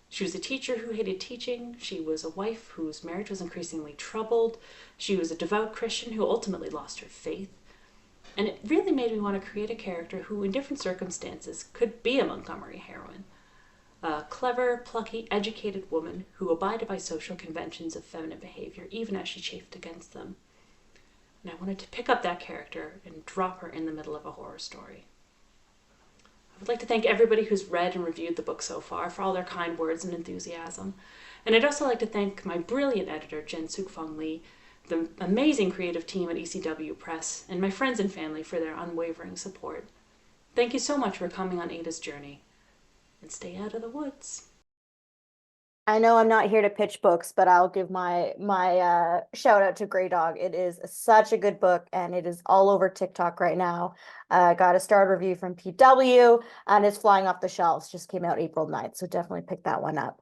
I: She was a teacher who hated teaching. She was a wife whose marriage was increasingly troubled. She was a devout Christian who ultimately lost her faith. And it really made me want to create a character who, in different circumstances, could be a Montgomery heroine. A clever, plucky, educated woman who abided by social conventions of feminine behavior, even as she chafed against them. And I wanted to pick up that character and drop her in the middle of a horror story. I would like to thank everybody who's read and reviewed the book so far for all their kind words and enthusiasm. And I'd also like to thank my brilliant editor, Jen Suk-Fong Lee, the amazing creative team at ECW Press, and my friends and family for their unwavering support. Thank you so much for coming on Ada's journey. And stay out of the woods.
A: I know I'm not here to pitch books, but I'll give my shout out to Grey Dog. It is such a good book, and it is all over TikTok right now. Got a starred review from PW, and it's flying off the shelves. Just came out April 9th, so definitely pick that one up.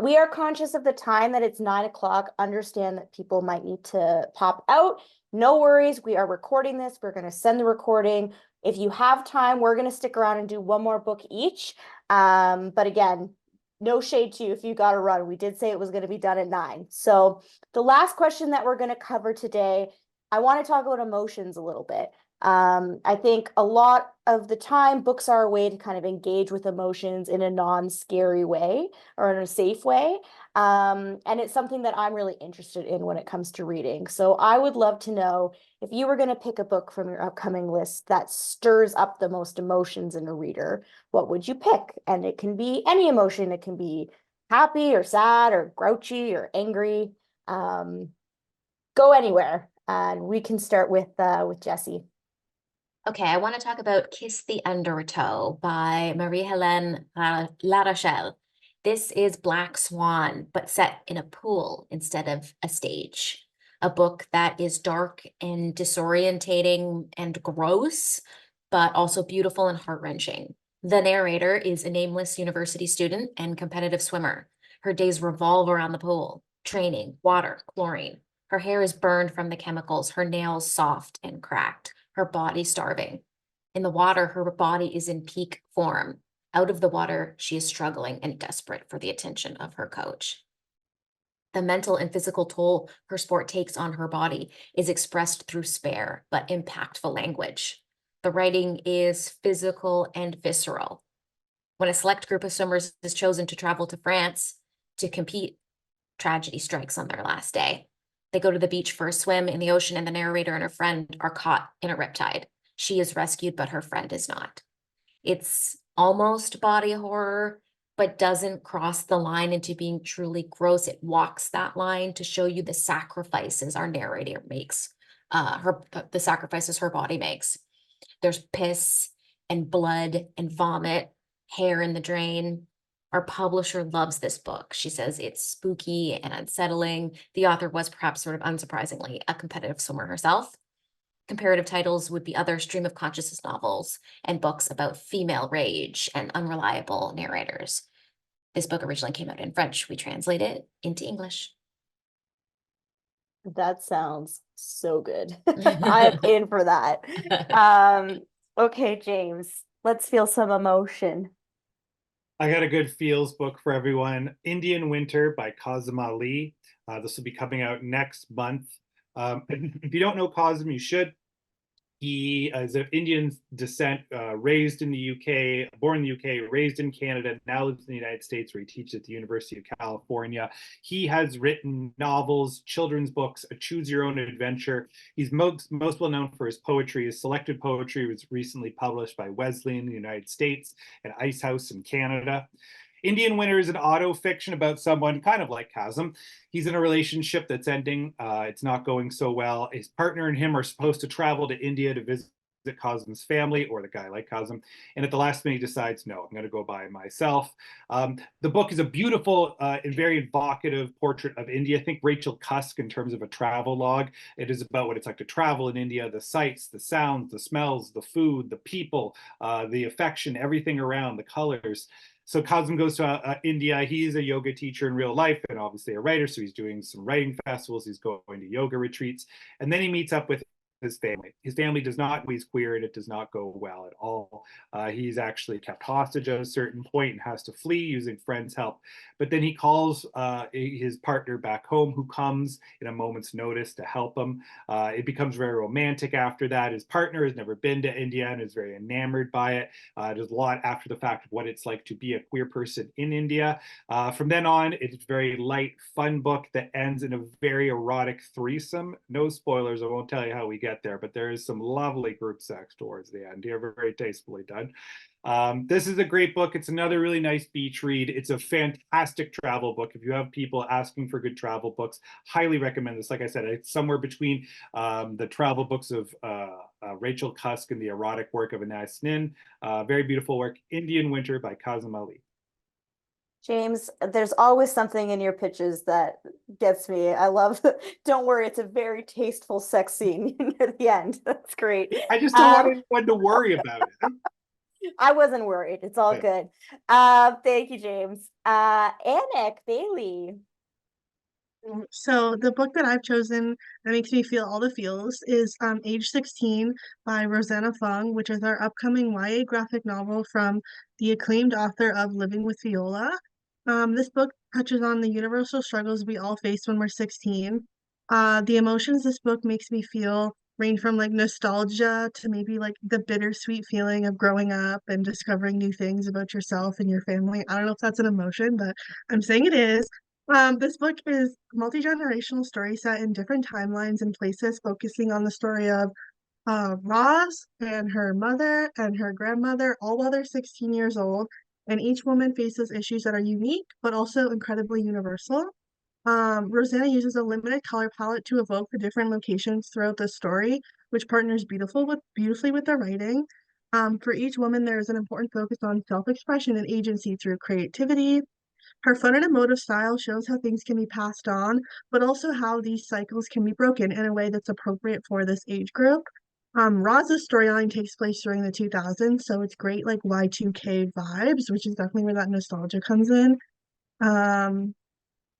A: We are conscious of the time that it's 9 o'clock. Understand that people might need to pop out. No worries. We are recording this. We're going to send the recording. If you have time, we're going to stick around and do one more book each. But again, no shade to you if you got to run. We did say it was going to be done at 9. So the last question that we're going to cover today, I want to talk about emotions a little bit. I think a lot of the time books are a way to kind of engage with emotions in a non-scary way or in a safe way. And it's something that I'm really interested in when it comes to reading. So I would love to know if you were going to pick a book from your upcoming list that stirs up the most emotions in a reader, what would you pick? And it can be any emotion. It can be happy or sad or grouchy or angry. Go anywhere. And we can start with Jessie.
C: Okay, I want to talk about Kiss the Undertow by Marie-Hélène La Rochelle. This is Black Swan, but set in a pool instead of a stage. A book that is dark and disorientating and gross, but also beautiful and heart-wrenching. The narrator is a nameless university student and competitive swimmer. Her days revolve around the pool, training, water, chlorine. Her hair is burned from the chemicals, her nails soft and cracked, her body starving. In the water, her body is in peak form. Out of the water, she is struggling and desperate for the attention of her coach. The mental and physical toll her sport takes on her body is expressed through spare but impactful language. The writing is physical and visceral. When a select group of swimmers is chosen to travel to France to compete, tragedy strikes on their last day. They go to the beach for a swim in the ocean, and the narrator and her friend are caught in a riptide. She is rescued, but her friend is not. It's almost body horror, but doesn't cross the line into being truly gross. It walks that line to show you the sacrifices our narrator makes, the sacrifices her body makes. There's piss and blood and vomit, hair in the drain. Our publisher loves this book. She says it's spooky and unsettling. The author was perhaps sort of unsurprisingly a competitive swimmer herself. Comparative titles would be other stream of consciousness novels and books about female rage and unreliable narrators. This book originally came out in French. We translate it into English.
A: That sounds so good. I'm in for that. Okay, James, let's feel some emotion.
E: I got a good feels book for everyone. Indian Winter by Qasim Ali. This will be coming out next month. If you don't know Qasim, you should. He is of Indian descent, raised in the UK, born in the UK, raised in Canada, now lives in the United States where he teaches at the University of California. He has written novels, children's books, A Choose Your Own Adventure. He's most well known for his poetry. His selected poetry was recently published by Wesleyan in the United States and Ice House in Canada. Indian Winter is an auto fiction about someone kind of like Qasim. He's in a relationship that's ending. It's not going so well. His partner and him are supposed to travel to India to visit Qasim's family, or the guy like Qasim. And at the last minute, he decides, no, I'm going to go by myself. The book is a beautiful and very evocative portrait of India. I think Rachel Cusk in terms of a travel log. It is about what it's like to travel in India, the sights, the sounds, the smells, the food, the people, the affection, everything around, the colors. So Qasim goes to India. He's a yoga teacher in real life and obviously a writer. So he's doing some writing festivals. He's going to yoga retreats. And then he meets up with his family. His family does not, he's queer and it does not go well at all. He's actually kept hostage at a certain point and has to flee using friends' help. But then he calls his partner back home, who comes in a moment's notice to help him. It becomes very romantic after that. His partner has never been to India and is very enamored by it. There's a lot after the fact of what it's like to be a queer person in India. From then on, it's a very light, fun book that ends in a very erotic threesome. No spoilers, I won't tell you how we get there, but there is some lovely group sex towards the end. You're very tastefully done. This is a great book. It's another really nice beach read. It's a fantastic travel book. If you have people asking for good travel books, highly recommend this. Like I said, it's somewhere between the travel books of Rachel Cusk and the erotic work of Anais Nin. Very beautiful work. Indian Winter by Qasim Ali.
A: James, there's always something in your pitches that gets me. I love, don't worry, it's a very tasteful sex scene near the end. That's great.
E: I just don't want anyone to worry about it.
A: I wasn't worried. It's all good. Thank you, James. Annick Bailey.
D: So the book that I've chosen that makes me feel all the feels is Age 16 by Rosanna Fung, which is our upcoming YA graphic novel from the acclaimed author of Living with Viola. This book touches on the universal struggles we all face when we're 16. The emotions this book makes me feel range from like nostalgia to maybe like the bittersweet feeling of growing up and discovering new things about yourself and your family. I don't know if that's an emotion, but I'm saying it is. This book is a multi-generational story set in different timelines and places, focusing on the story of Roz and her mother and her grandmother, all while they're 16 years old, and each woman faces issues that are unique but also incredibly universal. Rosanna uses a limited color palette to evoke the different locations throughout the story, which partners beautifully with the writing. For each woman, there is an important focus on self-expression and agency through creativity. Her fun and emotive style shows how things can be passed on, but also how these cycles can be broken in a way that's appropriate for this age group. Roz's storyline takes place during the 2000s, so it's great like Y2K vibes, which is definitely where that nostalgia comes in. Um,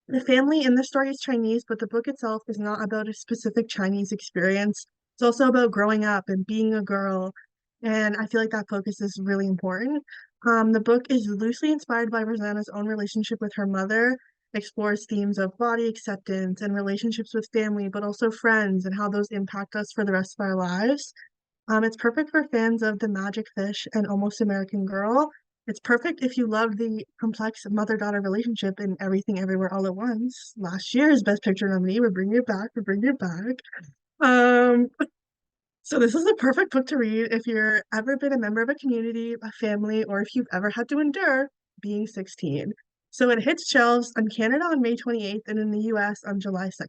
D: the family in the story is Chinese, but the book itself is not about a specific Chinese experience. It's also about growing up and being a girl, and I feel like that focus is really important. The book is loosely inspired by Rosanna's own relationship with her mother, explores themes of body acceptance and relationships with family, but also friends and how those impact us for the rest of our lives. It's perfect for fans of The Magic Fish and Almost American Girl. It's perfect if you love the complex mother-daughter relationship in Everything Everywhere All at Once. Last year's Best Picture nominee. We're bringing it back. We're bringing it back. Um, so this is a perfect book to read if you're ever been a member of a community, a family, or if you've ever had to endure being 16. So it hits shelves in Canada on May 28th and in the US on July 2nd.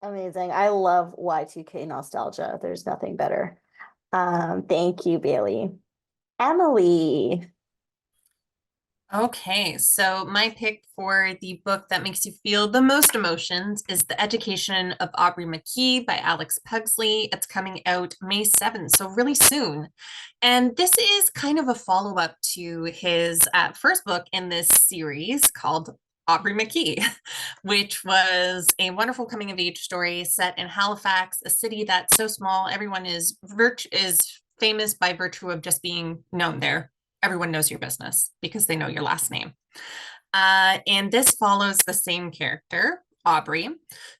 A: Amazing. I love Y2K nostalgia. There's nothing better. Thank you, Bailey. Emily.
F: Okay, so my pick for the book that makes you feel the most emotions is The Education of Aubrey McKee by Alex Pugsley. It's coming out May 7th, so really soon. And this is kind of a follow-up to his first book in this series called Aubrey McKee, which was a wonderful coming of age story set in Halifax, a city that's so small, everyone is famous by virtue of just being known there. Everyone knows your business because they know your last name. And this follows the same character, Aubrey,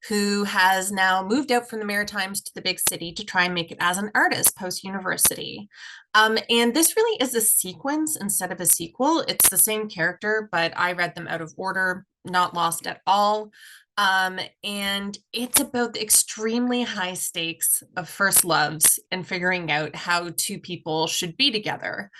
F: who has now moved out from the Maritimes to the big city to try and make it as an artist post-university. And this really is a sequence instead of a sequel. It's the same character, but I read them out of order, not lost at all. And it's about the extremely high stakes of first loves and figuring out how two people should be together.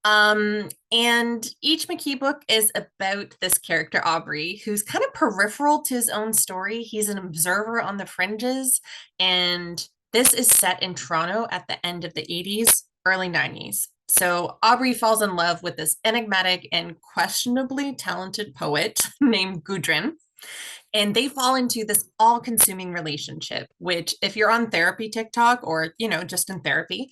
F: And each McKee book is about this character, Aubrey, who's kind of peripheral to his own story. He's an observer on the fringes, and this is set in Toronto at the end of the 80s, early 90s. So Aubrey falls in love with this enigmatic and questionably talented poet named Gudrun. And they fall into this all-consuming relationship, which if you're on therapy TikTok or, just in therapy,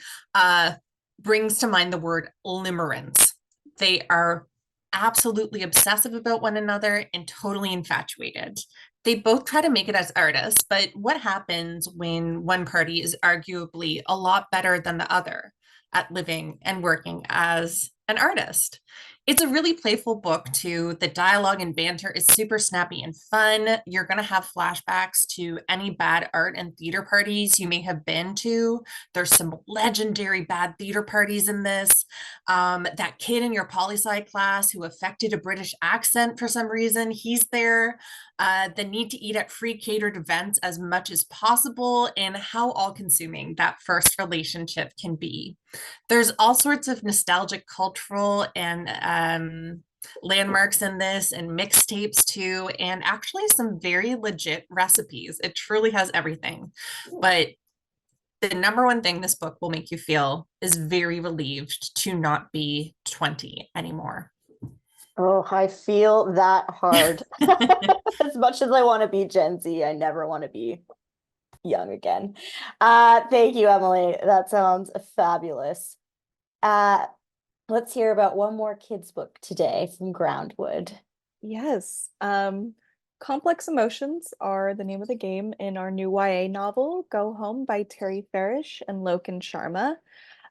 F: brings to mind the word limerence. They are absolutely obsessive about one another and totally infatuated. They both try to make it as artists, but what happens when one party is arguably a lot better than the other at living and working as an artist? It's a really playful book too. The dialogue and banter is super snappy and fun. You're going to have flashbacks to any bad art and theater parties you may have been to. There's some legendary bad theater parties in this. That kid in your poli-sci class who affected a British accent for some reason, he's there. The need to eat at free catered events as much as possible, and how all-consuming that first relationship can be. There's all sorts of nostalgic cultural and landmarks in this, and mixtapes too, and actually some very legit recipes. It truly has everything. But the number one thing this book will make you feel is very relieved to not be 20 anymore.
A: Oh, I feel that hard. As much as I want to be Gen Z, I never want to be young again. Thank you, Emily. That sounds fabulous. Let's hear about one more kids book today from Groundwood.
B: Yes. Complex Emotions are the name of the game in our new YA novel, Go Home by Terry Farish and Loken Sharma.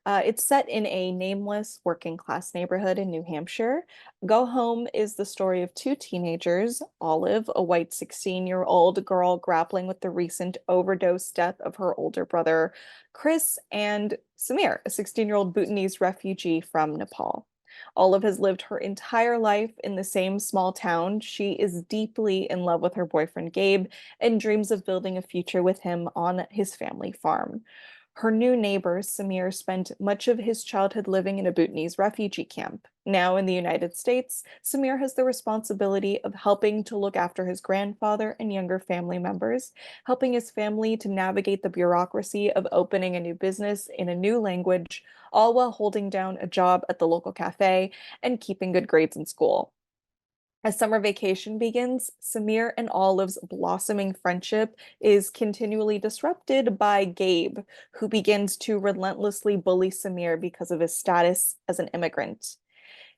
B: It's set in a nameless working class neighborhood in New Hampshire. Go Home is the story of two teenagers, Olive, a white 16-year-old girl grappling with the recent overdose death of her older brother, Chris, and Samir, a 16-year-old Bhutanese refugee from Nepal. Olive has lived her entire life in the same small town. She is deeply in love with her boyfriend Gabe and dreams of building a future with him on his family farm. Her new neighbor, Samir, spent much of his childhood living in a Bhutanese refugee camp. Now in the United States, Samir has the responsibility of helping to look after his grandfather and younger family members, helping his family to navigate the bureaucracy of opening a new business in a new language, all while holding down a job at the local cafe and keeping good grades in school. As summer vacation begins, Samir and Olive's blossoming friendship is continually disrupted by Gabe, who begins to relentlessly bully Samir because of his status as an immigrant.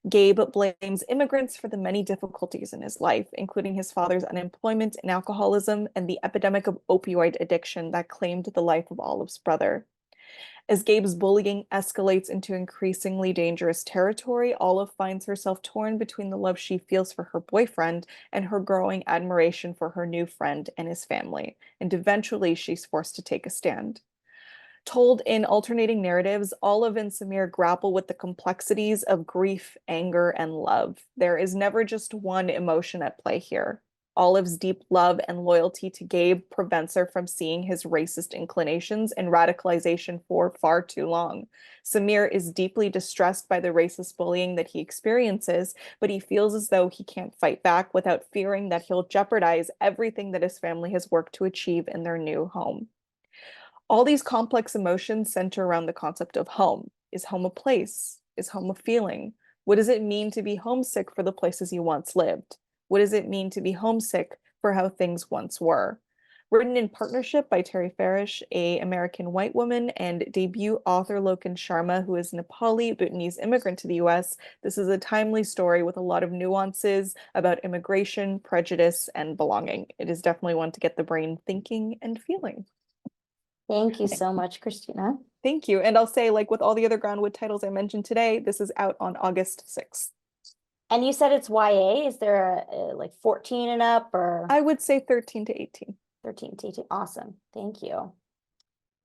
B: Gabe blames immigrants for the many difficulties in his life, including his father's unemployment and alcoholism and the epidemic of opioid addiction that claimed the life of Olive's brother. As Gabe's bullying escalates into increasingly dangerous territory, Olive finds herself torn between the love she feels for her boyfriend and her growing admiration for her new friend and his family, and eventually she's forced to take a stand. Told in alternating narratives, Olive and Samir grapple with the complexities of grief, anger, and love. There is never just one emotion at play here. Olive's deep love and loyalty to Gabe prevents her from seeing his racist inclinations and radicalization for far too long. Samir is deeply distressed by the racist bullying that he experiences, but he feels as though he can't fight back without fearing that he'll jeopardize everything that his family has worked to achieve in their new home. All these complex emotions center around the concept of home. Is home a place? Is home a feeling? What does it mean to be homesick for the places you once lived? What does it mean to be homesick for how things once were? Written in partnership by Terry Farish, an American white woman, and debut author Loken Sharma, who is a Nepali Bhutanese immigrant to the US, this is a timely story with a lot of nuances about immigration, prejudice, and belonging. It is definitely one to get the brain thinking and feeling.
A: Thank you so much, Christina.
B: Thank you. And I'll say, like with all the other Groundwood titles I mentioned today, this is out on August 6th.
A: And you said it's YA. Is there like 14 and up or?
B: I would say 13 to 18.
A: 13 to 18. Awesome. Thank you.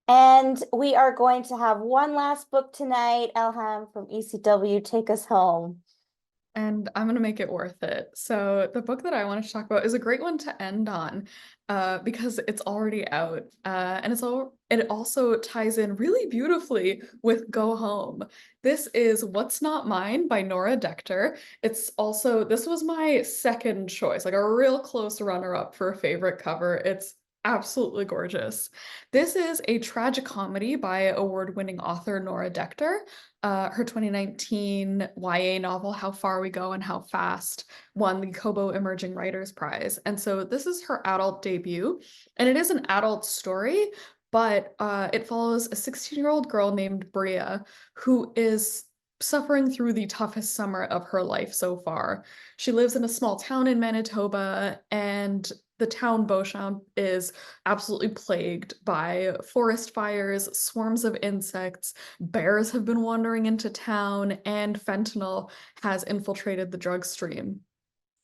A: And we are going to have one last book tonight. Elham from ECW, take us home.
G: And I'm going to make it worth it. So the book that I wanted to talk about is a great one to end on because it's already out. And it also ties in really beautifully with Go Home. This is What's Not Mine by Nora Dector. This was my second choice, like a real close runner-up for a favorite cover. It's absolutely gorgeous. This is a tragic comedy by award-winning author Nora Dector. Her 2019 YA novel, How Far We Go and How Fast, won the Kobo Emerging Writers Prize. And so this is her adult debut, and it is an adult story, but it follows a 16-year-old girl named Bria who is suffering through the toughest summer of her life so far. She lives in a small town in Manitoba, and the town Beauchamp is absolutely plagued by forest fires, swarms of insects, bears have been wandering into town, and fentanyl has infiltrated the drug stream.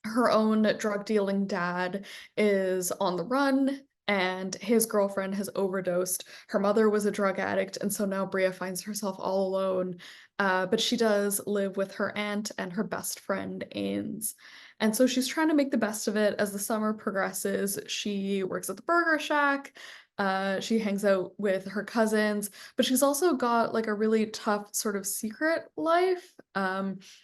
G: Her own drug-dealing dad is on the run, and his girlfriend has overdosed. Her mother was a drug addict, and so now Bria finds herself all alone. But she does live with her aunt and her best friend, Ains. And so she's trying to make the best of it as the summer progresses. She works at the Burger Shack. She hangs out with her cousins, but she's also got like a really tough sort of secret life.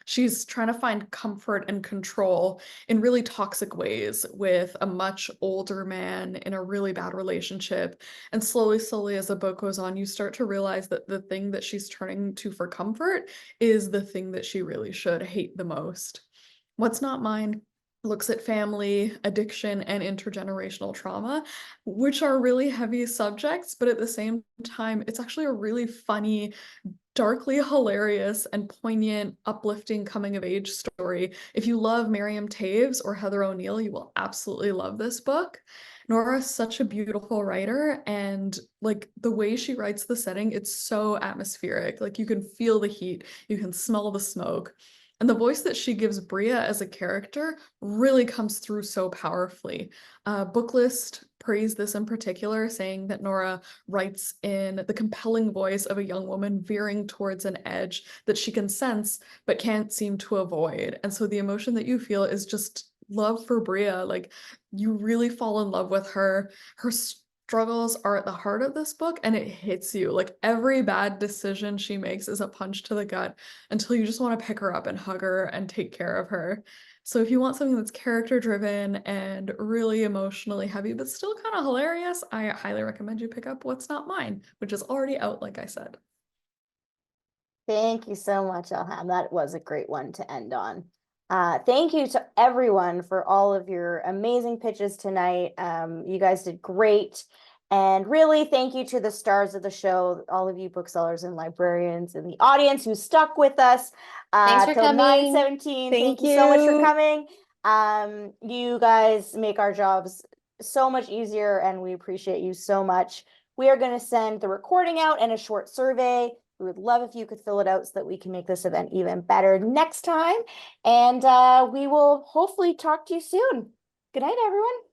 G: She's trying to find comfort and control in really toxic ways with a much older man in a really bad relationship. And slowly, as the book goes on, you start to realize that the thing that she's turning to for comfort is the thing that she really should hate the most. What's Not Mine looks at family, addiction, and intergenerational trauma, which are really heavy subjects, but at the same time, it's actually a really funny, darkly hilarious, and poignant, uplifting coming-of-age story. If you love Miriam Toews or Heather O'Neill, you will absolutely love this book. Nora is such a beautiful writer, and like the way she writes the setting, it's so atmospheric. Like you can feel the heat, you can smell the smoke. And the voice that she gives Bria as a character really comes through so powerfully. Booklist praised this in particular, saying that Nora writes in the compelling voice of a young woman veering towards an edge that she can sense but can't seem to avoid. And so the emotion that you feel is just love for Bria. Like, you really fall in love with her. Her struggles are at the heart of this book, and it hits you. Like, every bad decision she makes is a punch to the gut until you just want to pick her up and hug her and take care of her. So if you want something that's character driven and really emotionally heavy, but still kind of hilarious, I highly recommend you pick up What's Not Mine, which is already out, like I said.
A: Thank you so much, Elham. That was a great one to end on. Thank you to everyone for all of your amazing pitches tonight. You guys did great. And really, thank you to the stars of the show, all of you booksellers and librarians in the audience who stuck with us
C: Thanks for
A: till
C: coming.
A: 9:17.
B: Thank
A: Thank you so much for
B: you.
A: coming. You guys make our jobs so much easier, and we appreciate you so much. We are going to send the recording out and a short survey. We would love if you could fill it out so that we can make this event even better next time. And we will hopefully talk to you soon. Good night, everyone.